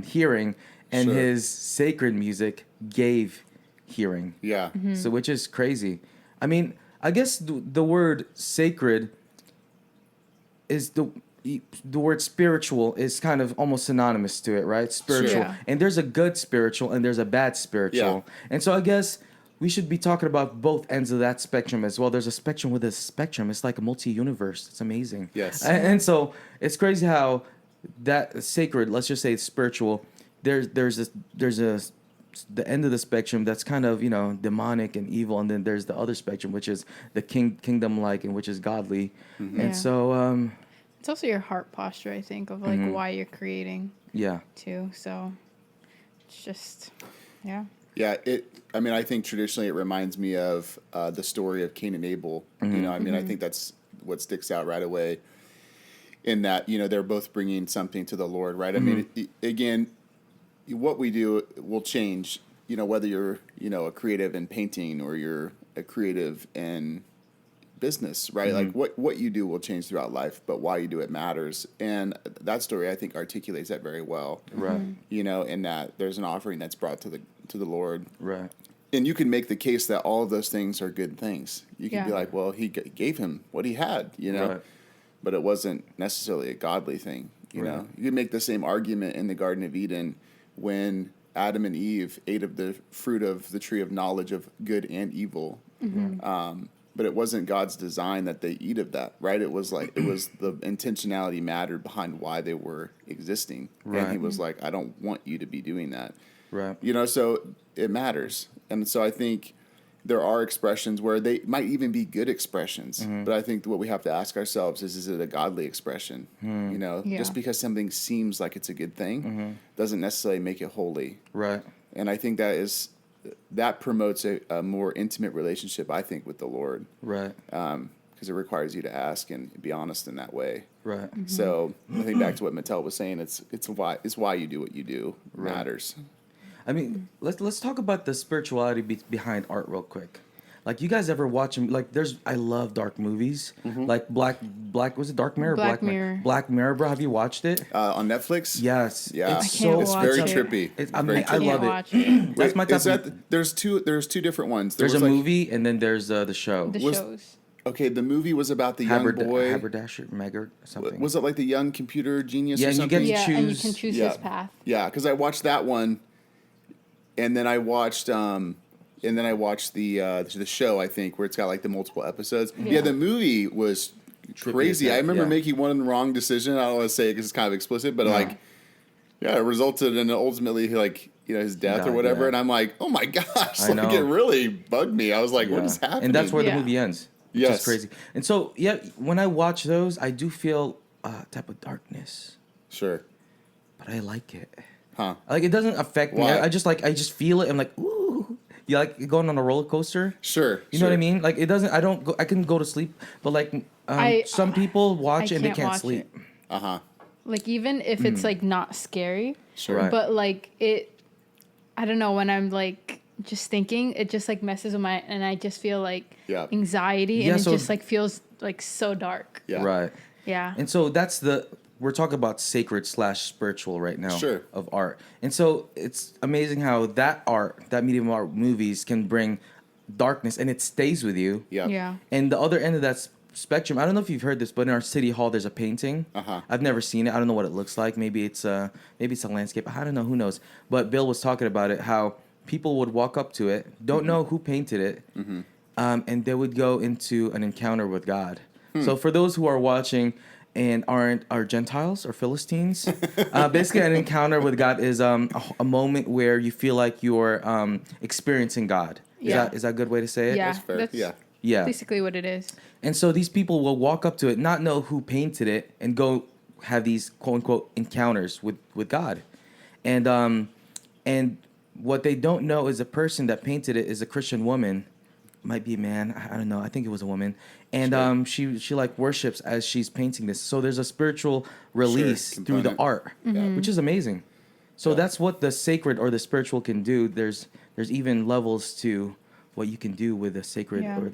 [SPEAKER 1] hearing, and
[SPEAKER 2] Sure.
[SPEAKER 1] his sacred music gave hearing.
[SPEAKER 2] Yeah.
[SPEAKER 1] So which is crazy. I mean, I guess the word sacred is the word spiritual is kind of almost synonymous to it, right? Spiritual.
[SPEAKER 3] Yeah.
[SPEAKER 1] And there's a good spiritual and there's a bad spiritual.
[SPEAKER 2] Yeah.
[SPEAKER 1] And so I guess we should be talking about both ends of that spectrum as well. There's a spectrum with a spectrum. It's like a multi-universe. It's amazing.
[SPEAKER 2] Yes.
[SPEAKER 1] And so it's crazy how that sacred, let's just say it's spiritual, there's the end of the spectrum that's kind of, demonic and evil, and then there's the other spectrum, which is the kingdom-like and which is godly.
[SPEAKER 3] Yeah.
[SPEAKER 1] And so
[SPEAKER 3] It's also your heart posture, I think, of like why you're creating
[SPEAKER 1] yeah.
[SPEAKER 3] too. So it's just, yeah.
[SPEAKER 2] Yeah, I think traditionally it reminds me of the story of Cain and Abel. I think that's what sticks out right away in that, they're both bringing something to the Lord, right? I mean, again, what we do will change, whether you're, a creative in painting or you're a creative in business, right? Like what you do will change throughout life, but why you do it matters. And that story, I think, articulates that very well.
[SPEAKER 1] Right.
[SPEAKER 2] In that there's an offering that's brought to the Lord.
[SPEAKER 1] Right.
[SPEAKER 2] And you can make the case that all of those things are good things. You can be
[SPEAKER 3] Yeah.
[SPEAKER 2] like, well, he gave him what he had,
[SPEAKER 1] Right.
[SPEAKER 2] but it wasn't necessarily a godly thing. You know, you can make the same argument in the Garden of Eden when Adam and Eve ate of the fruit of the tree of knowledge of good and evil. But it wasn't God's design that they eat of that, right? It was the intentionality mattered behind why they were existing.
[SPEAKER 1] Right.
[SPEAKER 2] And he was like, I don't want you to be doing that.
[SPEAKER 1] Right.
[SPEAKER 2] So it matters. And so I think there are expressions where they might even be good expressions. But I think what we have to ask ourselves is it a godly expression?
[SPEAKER 3] Yeah.
[SPEAKER 2] Just because something seems like it's a good thing doesn't necessarily make it holy.
[SPEAKER 1] Right.
[SPEAKER 2] And I think that promotes a more intimate relationship, I think, with the Lord.
[SPEAKER 1] Right.
[SPEAKER 2] Because because it requires you to ask and be honest in that way.
[SPEAKER 1] Right.
[SPEAKER 2] So I think back to what Mattel was saying. It's why you do what you do matters.
[SPEAKER 1] I mean, let's talk about the spirituality behind art real quick. Like, you guys ever watch them? Like, I love dark movies. Like Black was it Dark Mirror?
[SPEAKER 3] Black Mirror.
[SPEAKER 1] Black Mirror, bro. Have you watched it?
[SPEAKER 2] On Netflix?
[SPEAKER 1] Yes.
[SPEAKER 2] Yeah.
[SPEAKER 1] It's
[SPEAKER 3] I can't
[SPEAKER 2] It's
[SPEAKER 3] watch
[SPEAKER 2] very
[SPEAKER 3] it.
[SPEAKER 2] trippy.
[SPEAKER 1] I love it. That's my type
[SPEAKER 2] Is that there's two different ones.
[SPEAKER 1] There's a
[SPEAKER 2] was like-
[SPEAKER 1] movie and then there's the show.
[SPEAKER 3] The
[SPEAKER 2] Was-
[SPEAKER 3] shows.
[SPEAKER 2] Okay, the movie was about the young boy.
[SPEAKER 1] Haberdasher, Megger, something.
[SPEAKER 2] Was it like the young computer genius
[SPEAKER 1] Yeah,
[SPEAKER 2] or
[SPEAKER 1] and you
[SPEAKER 2] something?
[SPEAKER 1] get-
[SPEAKER 3] Yeah, and you
[SPEAKER 1] choose-
[SPEAKER 3] can choose
[SPEAKER 2] Yeah.
[SPEAKER 3] his path.
[SPEAKER 2] Yeah, because I watched that one, and then I watched the show, I think, where it's got like the multiple episodes. Yeah, the movie was crazy.
[SPEAKER 1] as heck,
[SPEAKER 2] I remember
[SPEAKER 1] yeah.
[SPEAKER 2] making one wrong decision. I don't want to say it because it's kind of explicit, but like, yeah, it resulted in ultimately like his death or
[SPEAKER 1] Died,
[SPEAKER 2] whatever.
[SPEAKER 1] yeah.
[SPEAKER 2] And I'm like, oh my gosh,
[SPEAKER 1] I
[SPEAKER 2] like
[SPEAKER 1] know.
[SPEAKER 2] it really bugged me. I was like, what is happening?
[SPEAKER 1] And that's where the
[SPEAKER 3] Yeah.
[SPEAKER 1] movie ends. Which
[SPEAKER 2] Yes.
[SPEAKER 1] is crazy. And so, yeah, when I watch those, I do feel a type of darkness,
[SPEAKER 2] Sure,
[SPEAKER 1] but I like it.
[SPEAKER 2] huh?
[SPEAKER 1] Like, it doesn't affect me.
[SPEAKER 2] Why?
[SPEAKER 1] I just feel it. I'm like, ooh. You like going on a roller coaster?
[SPEAKER 2] Sure,
[SPEAKER 1] You know what I mean? Like, it doesn't. I can go to sleep, but like some people watch
[SPEAKER 3] I
[SPEAKER 1] and they
[SPEAKER 3] can't
[SPEAKER 1] can't
[SPEAKER 3] watch
[SPEAKER 1] sleep.
[SPEAKER 3] it.
[SPEAKER 2] Uh huh.
[SPEAKER 3] Like, even if it's like not scary,
[SPEAKER 2] Sure.
[SPEAKER 1] Right.
[SPEAKER 3] but like I don't know, when I'm like just thinking, it just like messes with my, and I just feel like
[SPEAKER 2] Yeah.
[SPEAKER 3] anxiety,
[SPEAKER 1] Yeah,
[SPEAKER 3] and
[SPEAKER 1] so-
[SPEAKER 3] it just like feels like so dark.
[SPEAKER 2] Yeah.
[SPEAKER 1] Right.
[SPEAKER 3] Yeah.
[SPEAKER 1] And so we're talking about sacred / spiritual right now.
[SPEAKER 2] Sure.
[SPEAKER 1] Of art. And so it's amazing how that medium of art, movies, can bring darkness and it stays with you.
[SPEAKER 2] Yeah.
[SPEAKER 3] Yeah.
[SPEAKER 1] And the other end of that spectrum, I don't know if you've heard this, but in our city hall there's a painting.
[SPEAKER 2] Uh-huh.
[SPEAKER 1] I've never seen it. I don't know what it looks like. Maybe it's a landscape. I don't know. Who knows? But Bill was talking about it, how people would walk up to it, don't know who painted it, and they would go into an encounter with God. So for those who are watching and are Gentiles or Philistines, basically an encounter with God is a moment where you feel like you're experiencing God.
[SPEAKER 3] Yeah.
[SPEAKER 1] Is that a good way to say it?
[SPEAKER 3] Yeah.
[SPEAKER 2] That's fair.
[SPEAKER 3] That's
[SPEAKER 2] Yeah.
[SPEAKER 1] Yeah.
[SPEAKER 3] basically what it is.
[SPEAKER 1] And so these people will walk up to it, not know who painted it, and go have these quote unquote encounters with God. And what they don't know is the person that painted it is a Christian woman. Might be a man. I don't know. I think it was a woman. And she like worships as she's painting this. So there's a spiritual release through the
[SPEAKER 2] component.
[SPEAKER 1] art, which is amazing. So that's what the sacred or the spiritual can do. There's even levels to what you can do with the sacred
[SPEAKER 3] Yeah.
[SPEAKER 1] or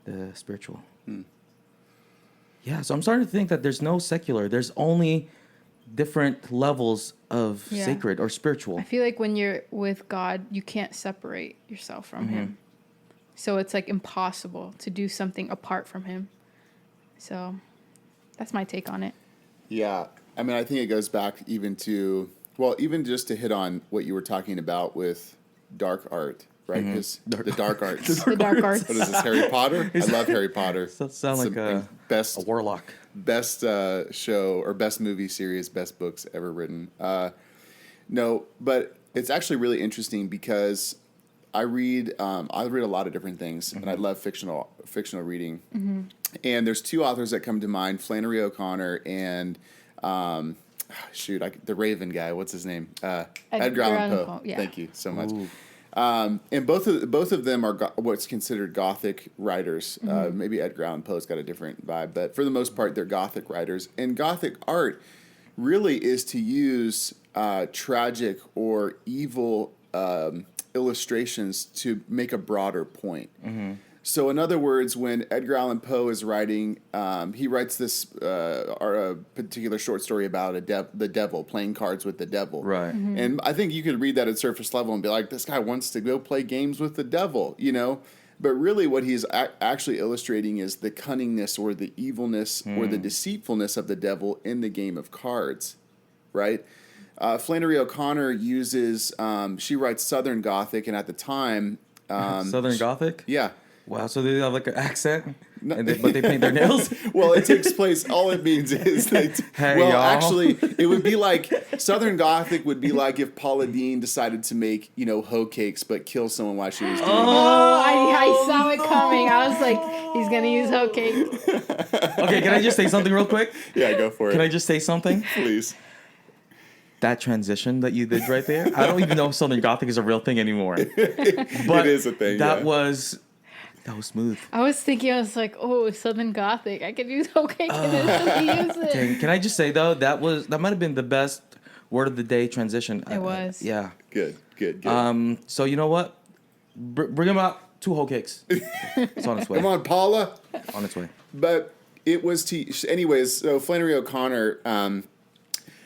[SPEAKER 1] the spiritual. Yeah, so I'm starting to think that there's no secular. There's only different levels of
[SPEAKER 3] Yeah.
[SPEAKER 1] sacred or spiritual.
[SPEAKER 3] I feel like when you're with God, you can't separate yourself from Him. So it's like impossible to do something apart from Him. So that's my take on it.
[SPEAKER 2] Yeah. I mean, I think it goes back even just to hit on what you were talking about with dark art, right? Because the dark arts.
[SPEAKER 3] The dark arts.
[SPEAKER 2] What is this, Harry Potter? I love Harry Potter.
[SPEAKER 1] So sound
[SPEAKER 2] It's
[SPEAKER 1] like a
[SPEAKER 2] best
[SPEAKER 1] warlock.
[SPEAKER 2] show or best movie series, best books ever written. No, but it's actually really interesting because I read a lot of different things, and I love fictional reading. And there's two authors that come to mind: Flannery O'Connor and the Raven guy. What's his name? Edgar Allan Poe.
[SPEAKER 3] Yeah.
[SPEAKER 2] Thank you so much. And both of them are what's considered Gothic writers. Maybe Edgar Allan Poe's got a different vibe, but for the most part, they're Gothic writers. And Gothic art really is to use tragic or evil illustrations to make a broader point. So, in other words, when Edgar Allan Poe is writing, he writes this a particular short story about the devil, playing cards with the devil.
[SPEAKER 1] Right.
[SPEAKER 2] And I think you could read that at surface level and be like, this guy wants to go play games with the devil, you know? But really what he's actually illustrating is the cunningness or the evilness or the deceitfulness of the devil in the game of cards, right? Flannery O'Connor uses, she writes Southern Gothic, and at the time...
[SPEAKER 1] Southern Gothic?
[SPEAKER 2] Yeah.
[SPEAKER 1] Wow, so they have like an accent, but they paint their nails?
[SPEAKER 2] Well, it takes place. All it means is that.
[SPEAKER 1] Hey,
[SPEAKER 2] well,
[SPEAKER 1] y'all.
[SPEAKER 2] actually, it would be like Southern Gothic would be like if Paula Deen decided to make hoe cakes but kill someone while she was doing it.
[SPEAKER 3] Oh, I saw it coming. I was like, he's gonna use hoe cake.
[SPEAKER 1] Okay, can I just say something real quick?
[SPEAKER 2] Yeah, go for it.
[SPEAKER 1] Can I just say something?
[SPEAKER 2] Please?
[SPEAKER 1] That transition that you did right there, I don't even know if Southern Gothic is a real thing anymore. But
[SPEAKER 2] It is a thing.
[SPEAKER 1] That
[SPEAKER 2] yeah.
[SPEAKER 1] was That was smooth.
[SPEAKER 3] I was thinking, I was like, oh, Southern Gothic. I could use okay. Can I use it?
[SPEAKER 1] Dang, can I just say though that might have been the best word of the day transition.
[SPEAKER 3] It was.
[SPEAKER 1] Yeah.
[SPEAKER 2] Good.
[SPEAKER 1] So you know what? Bring him out. 2 whole cakes. It's on its way.
[SPEAKER 2] Come on, Paula.
[SPEAKER 1] On its way.
[SPEAKER 2] But it was anyways. So Flannery O'Connor,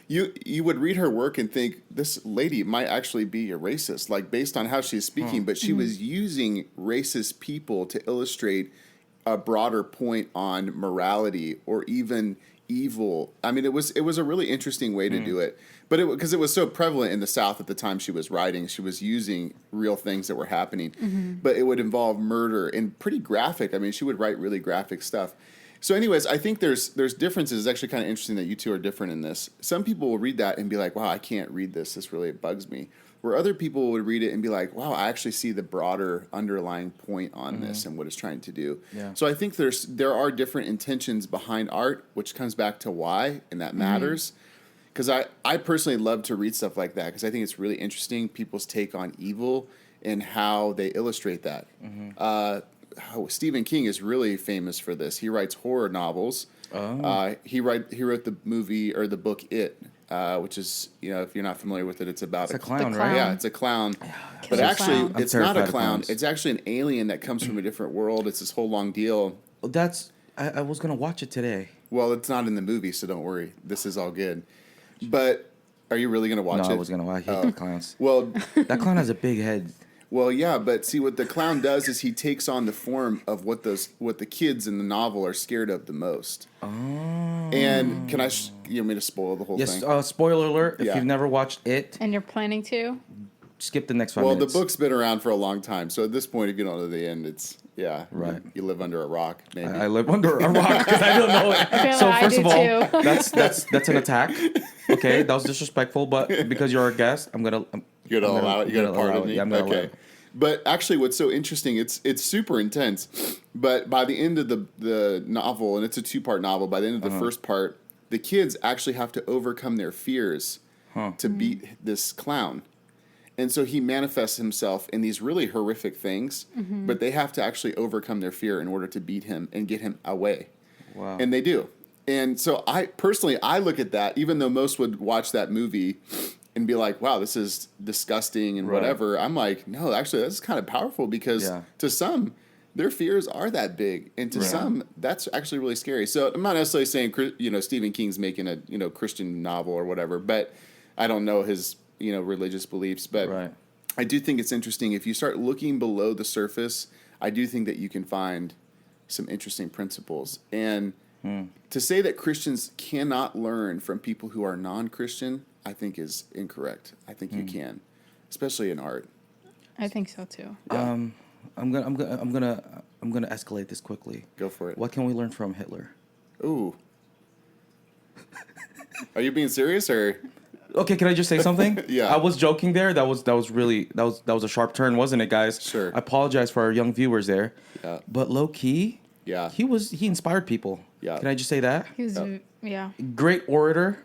[SPEAKER 2] you would read her work and think this lady might actually be a racist, like based on how she's speaking. But she was using racist people to illustrate a broader point on morality or even evil. I mean, it was a really interesting way to do it. But because it was so prevalent in the South at the time she was writing, she was using real things that were happening. But it would involve murder and pretty graphic. I mean, she would write really graphic stuff. So anyways, I think there's differences. It's actually kind of interesting that you two are different in this. Some people will read that and be like, wow, I can't read this. This really bugs me. Where other people would read it and be like, wow, I actually see the broader underlying point on this and what it's trying to do. Yeah. So I think there are different intentions behind art, which comes back to why, and that matters. Because I personally love to read stuff like that because I think it's really interesting, people's take on evil and how they illustrate that. Stephen King is really famous for this. He writes horror novels. He wrote the movie or the book It, which is, if you're not familiar with it, it's about
[SPEAKER 1] a clown, right?
[SPEAKER 2] Yeah, it's a clown. But actually,
[SPEAKER 3] clown.
[SPEAKER 2] it's not a clown. It's actually an alien that comes from a different world. It's this whole long deal.
[SPEAKER 1] I was going to watch it today.
[SPEAKER 2] Well, it's not in the movie, so don't worry. This is all good. But are you really going to watch it?
[SPEAKER 1] No, I was going to watch it. I hate the clowns.
[SPEAKER 2] Well,
[SPEAKER 1] that clown has a big head.
[SPEAKER 2] Well, yeah, but see what the clown does is he takes on the form of what the kids in the novel are scared of the most. Oh. And can you want me to spoil the whole thing?
[SPEAKER 1] Yes. Spoiler alert! If you've never watched it,
[SPEAKER 3] and you're planning to,
[SPEAKER 1] skip the next 5 minutes.
[SPEAKER 2] Well, the book's been around for a long time, so at this point, if you don't know the end, it's
[SPEAKER 1] right.
[SPEAKER 2] You live under a rock. Maybe
[SPEAKER 1] I live under a rock because I don't know it. So first of all, that's an attack. Okay, that was disrespectful, but because you're our guest, you're gonna
[SPEAKER 2] allow it. You're gonna pardon me.
[SPEAKER 1] Yeah, I'm gonna allow it.
[SPEAKER 2] But actually, what's so interesting, it's super intense. But by the end of the novel, and it's a 2-part novel, by the end of the first part, the kids actually have to overcome their fears to beat this clown. And so he manifests himself in these really horrific things, but they have to actually overcome their fear in order to beat him and get him away. Wow. And they do. And so I look at that, even though most would watch that movie and be like, wow, this is disgusting and whatever. I'm like, no, actually, that's kind of powerful because to some, their fears are that big. And to some, that's actually really scary. So I'm not necessarily saying, Stephen King's making a, Christian novel or whatever, but I don't know his, religious beliefs. But I do think it's interesting. If you start looking below the surface, I do think that you can find some interesting principles. And to say that Christians cannot learn from people who are non-Christian, I think is incorrect. I think you can, especially in art.
[SPEAKER 3] I think so too.
[SPEAKER 2] Yeah.
[SPEAKER 1] I'm gonna escalate this quickly.
[SPEAKER 2] Go for it.
[SPEAKER 1] What can we learn from Hitler?
[SPEAKER 2] Ooh. Are you being serious or?
[SPEAKER 1] Okay, can I just say something?
[SPEAKER 2] Yeah.
[SPEAKER 1] I was joking there. That was a sharp turn, wasn't it, guys?
[SPEAKER 2] Sure.
[SPEAKER 1] I apologize for our young viewers there.
[SPEAKER 2] Yeah.
[SPEAKER 1] But low key, he inspired people.
[SPEAKER 2] Yeah.
[SPEAKER 1] Can I just say that?
[SPEAKER 3] He was
[SPEAKER 1] Great orator.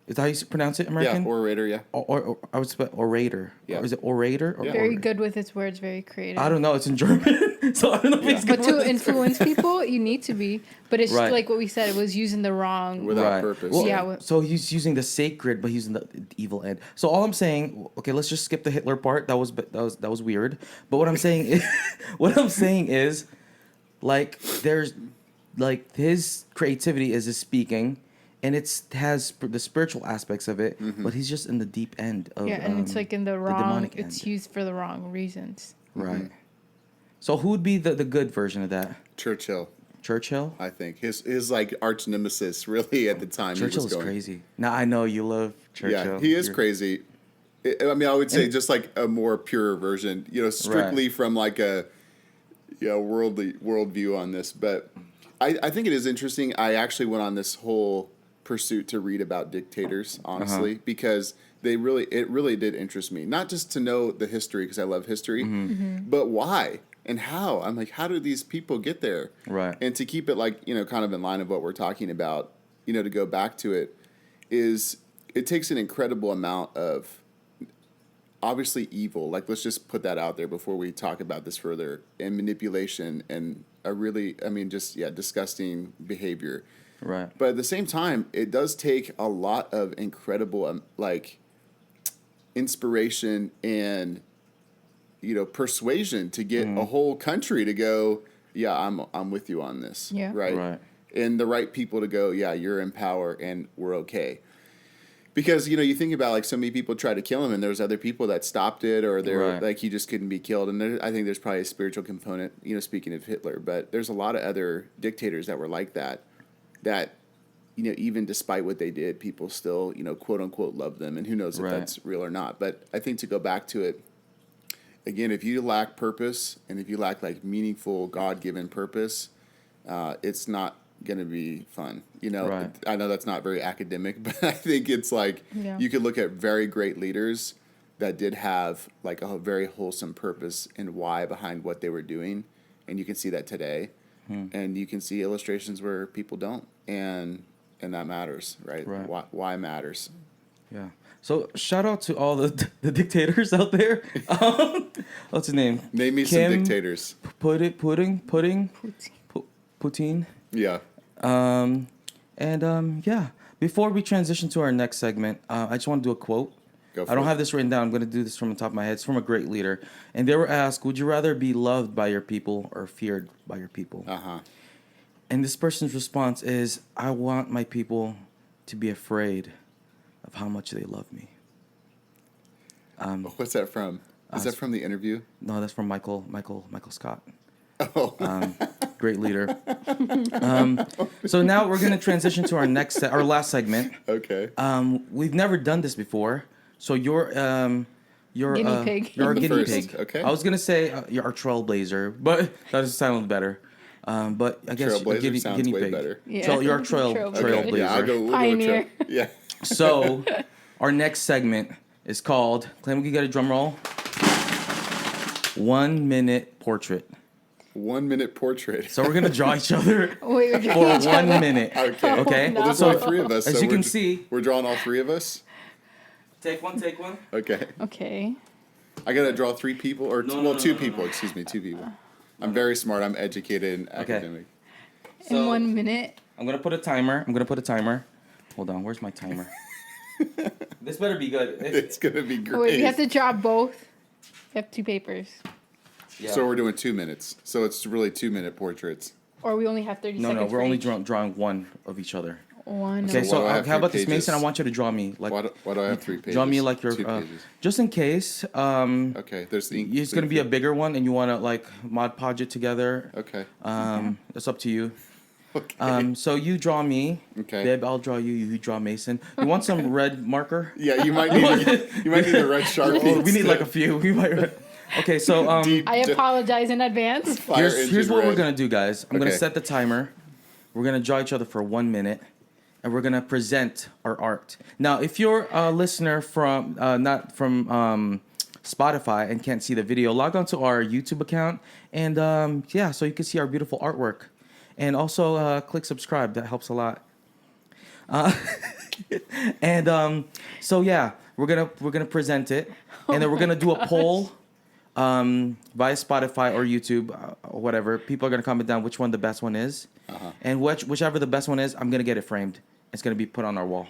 [SPEAKER 1] Is that how you pronounce it, American?
[SPEAKER 2] Yeah, orator, yeah.
[SPEAKER 1] Or I would say orator.
[SPEAKER 2] Yeah.
[SPEAKER 1] Or is it orator? Or
[SPEAKER 3] very
[SPEAKER 1] orator?
[SPEAKER 3] good with his words, very creative.
[SPEAKER 1] I don't know. It's in German, so I don't know if it's good.
[SPEAKER 3] But to influence people, you need to be. But it's like what we said. It was using the wrong...
[SPEAKER 2] Without purpose.
[SPEAKER 1] Well, so he's using the sacred, but he's using the evil end. So all I'm saying... Okay, let's just skip the Hitler part. That was weird. But what I'm saying is... Like, there's... Like, his creativity is his speaking... And it has the spiritual aspects of it, but he's just in the deep end of
[SPEAKER 3] and it's like in the wrong. It's
[SPEAKER 1] end.
[SPEAKER 3] used for the wrong reasons.
[SPEAKER 1] Right. So who would be the good version of that?
[SPEAKER 2] Churchill,
[SPEAKER 1] I
[SPEAKER 2] think his like arch nemesis really at the time.
[SPEAKER 1] Churchill's crazy. Now I know you love Churchill.
[SPEAKER 2] Yeah, he is crazy. I mean, I would say just like a more pure version. Strictly from like a worldview on this. But I think it is interesting. I actually went on this whole pursuit to read about dictators, honestly, because it really did interest me. Not just to know the history, because I love history, but why and how. I'm like, how do these people get there?
[SPEAKER 1] Right.
[SPEAKER 2] And to keep it like, kind of in line of what we're talking about, to go back to it, is it takes an incredible amount of obviously evil. Like, let's just put that out there before we talk about this further. And manipulation and a really, disgusting behavior.
[SPEAKER 1] Right.
[SPEAKER 2] But at the same time, it does take a lot of incredible, inspiration and, persuasion to get a whole country to go, yeah, I'm with you on this.
[SPEAKER 3] Yeah.
[SPEAKER 2] Right. And the right people to go, yeah, you're in power and we're okay. Because, you think about, like, so many people tried to kill him, and there's other people that stopped it, or they're like, he just couldn't be killed. And I think there's probably a spiritual component, speaking of Hitler. But there's a lot of other dictators that were like that, even despite what they did, people still, quote unquote, love them. And who knows if that's real or not. But I think to go back to it, again, if you lack purpose and if you lack, like, meaningful God-given purpose, it's not going to be fun. I know that's not very academic, but I think it's like you could look at very great leaders that did have, like, a very wholesome purpose and why behind what they were doing, and you can see that today. And you can see illustrations where people don't, and that matters, right? Why matters.
[SPEAKER 1] Yeah. So shout out to all the dictators out there. What's his name?
[SPEAKER 2] Name me some dictators.
[SPEAKER 1] Putin.
[SPEAKER 2] Yeah.
[SPEAKER 1] Yeah. Before we transition to our next segment, I just want to do a quote. I don't have this written down. I'm going to do this from the top of my head. It's from a great leader. And they were asked, would you rather be loved by your people or feared by your people?
[SPEAKER 2] Uh-huh.
[SPEAKER 1] And this person's response is, I want my people to be afraid of how much they love me.
[SPEAKER 2] What's that from? Is that from The Interview?
[SPEAKER 1] No, that's from Michael Scott.
[SPEAKER 2] Oh.
[SPEAKER 1] Great leader. So now we're going to transition to our last segment.
[SPEAKER 2] Okay.
[SPEAKER 1] We've never done this before. So you're
[SPEAKER 3] Guinea pig.
[SPEAKER 1] You're our
[SPEAKER 2] The
[SPEAKER 1] guinea
[SPEAKER 2] first,
[SPEAKER 1] pig.
[SPEAKER 2] okay.
[SPEAKER 1] I was gonna say you're our trailblazer, but that just sounded better. But I guess
[SPEAKER 2] Trailblazer sounds
[SPEAKER 1] guinea
[SPEAKER 2] way
[SPEAKER 1] pig.
[SPEAKER 2] better.
[SPEAKER 3] Yeah.
[SPEAKER 1] You're our trailblazer.
[SPEAKER 2] Okay. Yeah, we'll
[SPEAKER 3] Pioneer.
[SPEAKER 2] go yeah.
[SPEAKER 1] So our next segment is called, Claim, we get a drum roll. 1 minute portrait.
[SPEAKER 2] 1 minute portrait.
[SPEAKER 1] So we're gonna draw each other
[SPEAKER 3] Wait, we're
[SPEAKER 1] for
[SPEAKER 3] drawing each
[SPEAKER 1] 1
[SPEAKER 3] other.
[SPEAKER 1] minute.
[SPEAKER 2] Okay.
[SPEAKER 1] Okay.
[SPEAKER 3] no.
[SPEAKER 2] Well, there's
[SPEAKER 1] So
[SPEAKER 2] only three of us.
[SPEAKER 1] as
[SPEAKER 2] so
[SPEAKER 1] you
[SPEAKER 2] we're
[SPEAKER 1] can see,
[SPEAKER 2] we're drawing all three of us.
[SPEAKER 1] take one.
[SPEAKER 2] Okay.
[SPEAKER 3] Okay.
[SPEAKER 2] I gotta draw three people, or
[SPEAKER 1] No,
[SPEAKER 2] two
[SPEAKER 1] no.
[SPEAKER 2] people. Excuse me, two people. I'm very smart. I'm educated and academic.
[SPEAKER 3] In 1 minute.
[SPEAKER 1] I'm gonna put a timer. Hold on. Where's my timer? This better be good.
[SPEAKER 2] It's gonna be great.
[SPEAKER 3] Wait, we have to draw both. We have two papers.
[SPEAKER 1] Yeah.
[SPEAKER 2] So we're doing 2 minutes. So it's really 2 minute portraits.
[SPEAKER 3] Or we only have 30 seconds.
[SPEAKER 1] No, we're
[SPEAKER 3] for
[SPEAKER 1] only
[SPEAKER 3] each.
[SPEAKER 1] drawing one of each other.
[SPEAKER 3] One.
[SPEAKER 1] Okay,
[SPEAKER 2] So
[SPEAKER 1] so
[SPEAKER 2] why do I have
[SPEAKER 1] how
[SPEAKER 2] 3
[SPEAKER 1] about this,
[SPEAKER 2] pages?
[SPEAKER 1] Mason? I want you to draw me like.
[SPEAKER 2] Why do I have 3 pages?
[SPEAKER 1] Draw me like your.
[SPEAKER 2] 2 pages.
[SPEAKER 1] Just in case.
[SPEAKER 2] Okay, there's the ink.
[SPEAKER 1] It's gonna be a bigger one, and you want to like Mod Podge it together.
[SPEAKER 2] Okay.
[SPEAKER 1] It's up to you.
[SPEAKER 2] Okay.
[SPEAKER 1] So you draw me.
[SPEAKER 2] Okay.
[SPEAKER 1] Babe, I'll draw you. You draw Mason. You want some red marker?
[SPEAKER 2] Yeah, you might need a red Sharpie.
[SPEAKER 1] Oh, we need like a
[SPEAKER 2] instead.
[SPEAKER 1] few. We might. Okay, so
[SPEAKER 2] Deep
[SPEAKER 3] I apologize in advance.
[SPEAKER 2] fire
[SPEAKER 1] here's
[SPEAKER 2] engine
[SPEAKER 1] what we're
[SPEAKER 2] red.
[SPEAKER 1] gonna do, guys. I'm gonna
[SPEAKER 2] Okay.
[SPEAKER 1] set the timer. We're gonna draw each other for 1 minute, and we're gonna present our art. Now, if you're a listener from not from Spotify and can't see the video, log on to our YouTube account, and so you can see our beautiful artwork, and also click subscribe. That helps a lot. So yeah, we're gonna present it, and then we're gonna do a poll. Via Spotify or YouTube, or whatever. People are gonna comment down which one the best one is, and whichever the best one is, I'm gonna get it framed. It's gonna be put on our wall.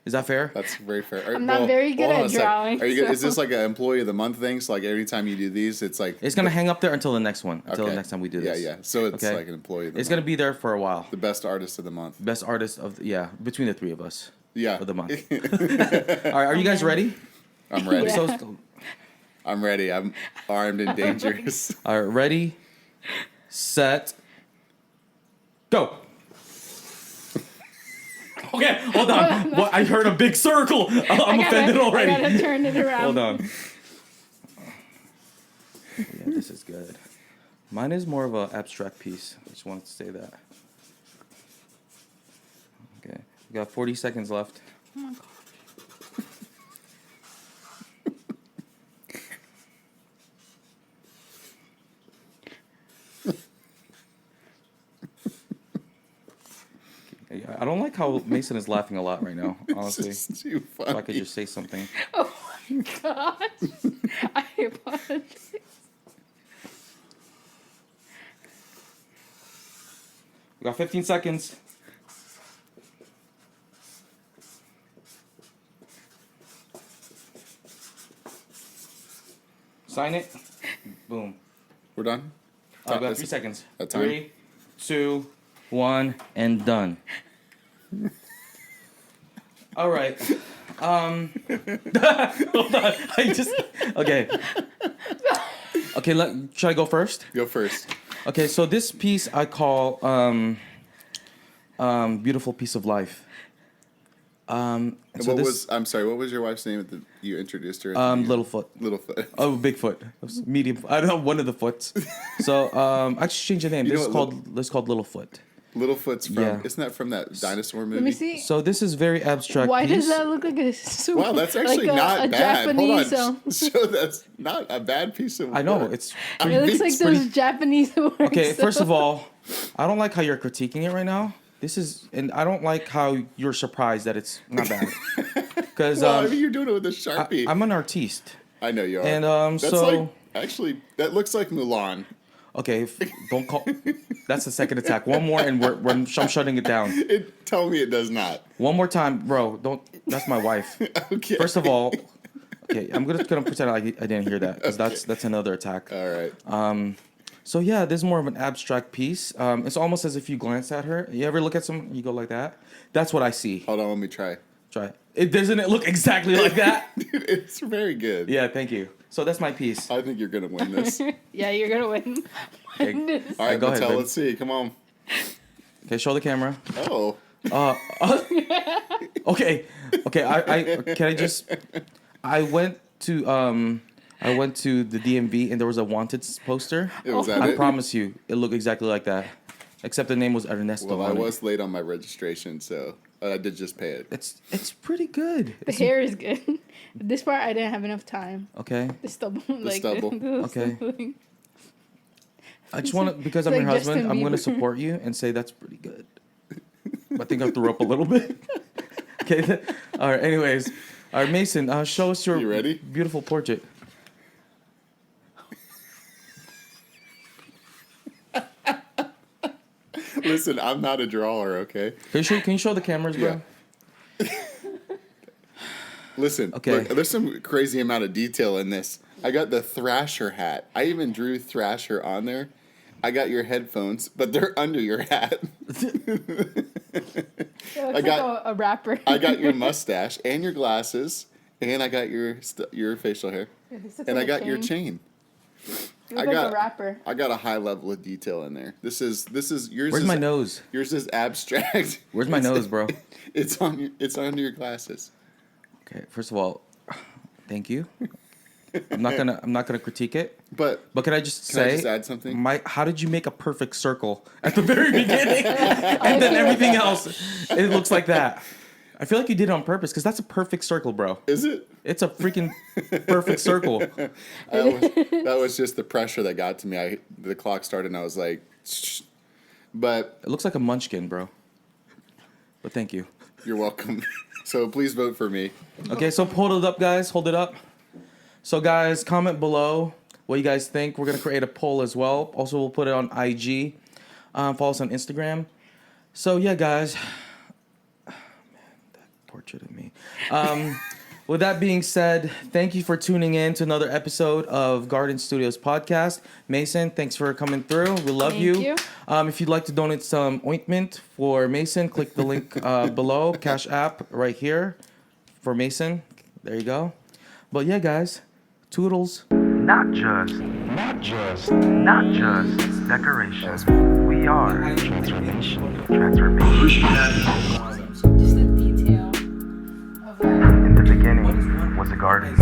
[SPEAKER 1] Is that fair?
[SPEAKER 2] That's very fair.
[SPEAKER 3] I'm not very good
[SPEAKER 2] hold on
[SPEAKER 3] at
[SPEAKER 2] a sec.
[SPEAKER 3] drawing,
[SPEAKER 2] Are you good? Is
[SPEAKER 3] so-
[SPEAKER 2] this like an employee of the month thing? So like every time you do these, it's like
[SPEAKER 1] It's gonna hang up there until the next one. Until the
[SPEAKER 2] Okay.
[SPEAKER 1] next time we do
[SPEAKER 2] Yeah,
[SPEAKER 1] this.
[SPEAKER 2] yeah. So it's
[SPEAKER 1] Okay.
[SPEAKER 2] like an employee of the
[SPEAKER 1] It's
[SPEAKER 2] month.
[SPEAKER 1] gonna be there for a while.
[SPEAKER 2] The best artist of the month.
[SPEAKER 1] Best artist of between the three of us.
[SPEAKER 2] Yeah.
[SPEAKER 1] Of the month. All right, are you guys ready?
[SPEAKER 2] I'm ready.
[SPEAKER 3] Yeah.
[SPEAKER 1] So,
[SPEAKER 2] I'm ready. I'm armed and dangerous.
[SPEAKER 1] all right, ready, set, go. Okay, hold on. What? I heard a big circle. I'm offended already.
[SPEAKER 3] I gotta turn it around.
[SPEAKER 1] Hold on. Yeah, this is good. Mine is more of an abstract piece. I just wanted to say that. Okay, we got 40 seconds left.
[SPEAKER 3] Oh my God.
[SPEAKER 1] I don't like how Mason is laughing a lot right now,
[SPEAKER 2] This
[SPEAKER 1] honestly.
[SPEAKER 2] is too
[SPEAKER 1] If I
[SPEAKER 2] funny.
[SPEAKER 1] could just say something.
[SPEAKER 3] Oh, gosh. I apologize.
[SPEAKER 1] We got 15 seconds. Sign it. Boom.
[SPEAKER 2] We're done?
[SPEAKER 1] We got 3 seconds.
[SPEAKER 2] That time?
[SPEAKER 1] 3, 2, 1, and done. All right. Hold on. Okay. Okay, should I go first?
[SPEAKER 2] Go first.
[SPEAKER 1] Okay, so this piece I call Beautiful Piece of Life.
[SPEAKER 2] And
[SPEAKER 1] so
[SPEAKER 2] I'm sorry, what was your wife's name that you introduced her? At the
[SPEAKER 1] Littlefoot.
[SPEAKER 2] Littlefoot.
[SPEAKER 1] Oh, Bigfoot. It was medium. I don't know, one of the foots. So I just changed the name.
[SPEAKER 2] You
[SPEAKER 1] This
[SPEAKER 2] know
[SPEAKER 1] is called Littlefoot.
[SPEAKER 2] Littlefoot's from,
[SPEAKER 1] Yeah.
[SPEAKER 2] isn't that from that dinosaur movie?
[SPEAKER 3] Let me see.
[SPEAKER 1] So this is very abstract
[SPEAKER 3] Why
[SPEAKER 1] piece.
[SPEAKER 3] does that look like a super,
[SPEAKER 2] Wow, that's actually
[SPEAKER 3] like
[SPEAKER 2] not
[SPEAKER 3] a
[SPEAKER 2] bad.
[SPEAKER 3] Japanese?
[SPEAKER 2] Hold on. So that's not a bad piece of work.
[SPEAKER 1] I know, it's
[SPEAKER 2] I
[SPEAKER 3] It
[SPEAKER 2] mean,
[SPEAKER 3] looks like
[SPEAKER 2] it's
[SPEAKER 3] those
[SPEAKER 2] pretty-
[SPEAKER 3] Japanese words.
[SPEAKER 1] okay. First of all, I don't like how you're critiquing it right now. And I don't like how you're surprised that it's not bad. Because
[SPEAKER 2] Well, I mean, you're doing it with a Sharpie.
[SPEAKER 1] I'm an artiste.
[SPEAKER 2] I know you are.
[SPEAKER 1] And
[SPEAKER 2] that's
[SPEAKER 1] so
[SPEAKER 2] like, actually, that looks like Mulan.
[SPEAKER 1] okay, don't call. That's the second attack. One more, and I'm shutting it down.
[SPEAKER 2] Tell me it does not.
[SPEAKER 1] One more time, bro. Don't. That's my wife.
[SPEAKER 2] Okay.
[SPEAKER 1] First of all, okay, I'm gonna pretend like I didn't hear that because that's another attack.
[SPEAKER 2] All right.
[SPEAKER 1] So yeah, this is more of an abstract piece. It's almost as if you glance at her. You ever look at someone, you go like that? That's what I see.
[SPEAKER 2] Hold on, let me try.
[SPEAKER 1] Try it. Doesn't it look exactly like that?
[SPEAKER 2] Dude, it's very good.
[SPEAKER 1] Yeah, thank you. So that's my piece.
[SPEAKER 2] I think you're going to win this. All
[SPEAKER 3] Yeah, you're gonna win.
[SPEAKER 1] Okay,
[SPEAKER 2] right,
[SPEAKER 1] go ahead,
[SPEAKER 2] Mattel,
[SPEAKER 1] babe.
[SPEAKER 2] let's see. Come on.
[SPEAKER 1] okay, show the camera.
[SPEAKER 2] Oh.
[SPEAKER 1] Okay, okay. I went to the DMV and there was a wanted poster.
[SPEAKER 2] It was that
[SPEAKER 1] I
[SPEAKER 2] it?
[SPEAKER 1] promise you, it looked exactly like that, except the name was Ernesto.
[SPEAKER 2] Well, I
[SPEAKER 1] on it.
[SPEAKER 2] was late on my registration, so I did just pay it.
[SPEAKER 1] It's pretty good.
[SPEAKER 3] The hair is good. This part I didn't have enough time.
[SPEAKER 1] Okay.
[SPEAKER 3] The stubble, like
[SPEAKER 2] stubble.
[SPEAKER 3] the
[SPEAKER 1] Okay.
[SPEAKER 3] stubbling.
[SPEAKER 1] I just want to, because I'm
[SPEAKER 3] It's
[SPEAKER 1] your
[SPEAKER 3] like
[SPEAKER 1] husband,
[SPEAKER 3] Justin
[SPEAKER 1] I'm going to
[SPEAKER 3] Bieber.
[SPEAKER 1] support you and say that's pretty good. I think I threw up a little bit. Okay. All right. Anyways, all right, Mason, show us your
[SPEAKER 2] You ready?
[SPEAKER 1] beautiful portrait.
[SPEAKER 2] Listen, I'm not a drawer, okay?
[SPEAKER 1] Can you show the cameras, bro?
[SPEAKER 2] Yeah. Listen,
[SPEAKER 1] Okay.
[SPEAKER 2] look, there's some crazy amount of detail in this. I got the Thrasher hat. I even drew Thrasher on there. I got your headphones, but they're under your hat.
[SPEAKER 3] It looks
[SPEAKER 2] got-
[SPEAKER 3] like a rapper.
[SPEAKER 2] I got your mustache and your glasses, and I got your facial hair,
[SPEAKER 3] This looks
[SPEAKER 2] and
[SPEAKER 3] like
[SPEAKER 2] I
[SPEAKER 3] a
[SPEAKER 2] got your
[SPEAKER 3] chain.
[SPEAKER 2] chain.
[SPEAKER 3] You look
[SPEAKER 2] I
[SPEAKER 3] like
[SPEAKER 2] got-
[SPEAKER 3] a rapper.
[SPEAKER 2] I got a high level of detail in there. This is yours.
[SPEAKER 1] Where's
[SPEAKER 2] is,
[SPEAKER 1] my nose?
[SPEAKER 2] Yours is abstract.
[SPEAKER 1] Where's my nose, bro?
[SPEAKER 2] It's under your glasses.
[SPEAKER 1] Okay. First of all, thank you. I'm not gonna critique it.
[SPEAKER 2] But
[SPEAKER 1] But can I just
[SPEAKER 2] Can I
[SPEAKER 1] say,
[SPEAKER 2] just add something?
[SPEAKER 1] how did you make a perfect circle at the very beginning, and then everything else, it looks like that? I feel like you did it on purpose because that's a perfect circle, bro.
[SPEAKER 2] is it?
[SPEAKER 1] It's a freaking perfect circle.
[SPEAKER 2] That was just the pressure that got to me. The clock started, and I was like, shh. But
[SPEAKER 1] It looks like a munchkin, bro. But thank you.
[SPEAKER 2] you're welcome. So please vote for me.
[SPEAKER 1] Okay, so hold it up, guys. Hold it up. So, guys, comment below what you guys think. We're gonna create a poll as well. Also, we'll put it on IG. Follow us on Instagram. So, yeah, guys. Man, that portrait of me. With that being said, thank you for tuning in to another episode of Garden Studios podcast. Mason, thanks for coming through. We love
[SPEAKER 3] Thank
[SPEAKER 1] you.
[SPEAKER 3] you.
[SPEAKER 1] If you'd like to donate some ointment for Mason, click the link below. Cash App right here for Mason. There you go. But yeah, guys, toodles.
[SPEAKER 4] Not just decoration. We are transformation.
[SPEAKER 3] Just the detail of that.
[SPEAKER 4] In the beginning was a garden.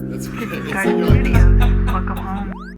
[SPEAKER 2] That's
[SPEAKER 4] Guys, studios, welcome home.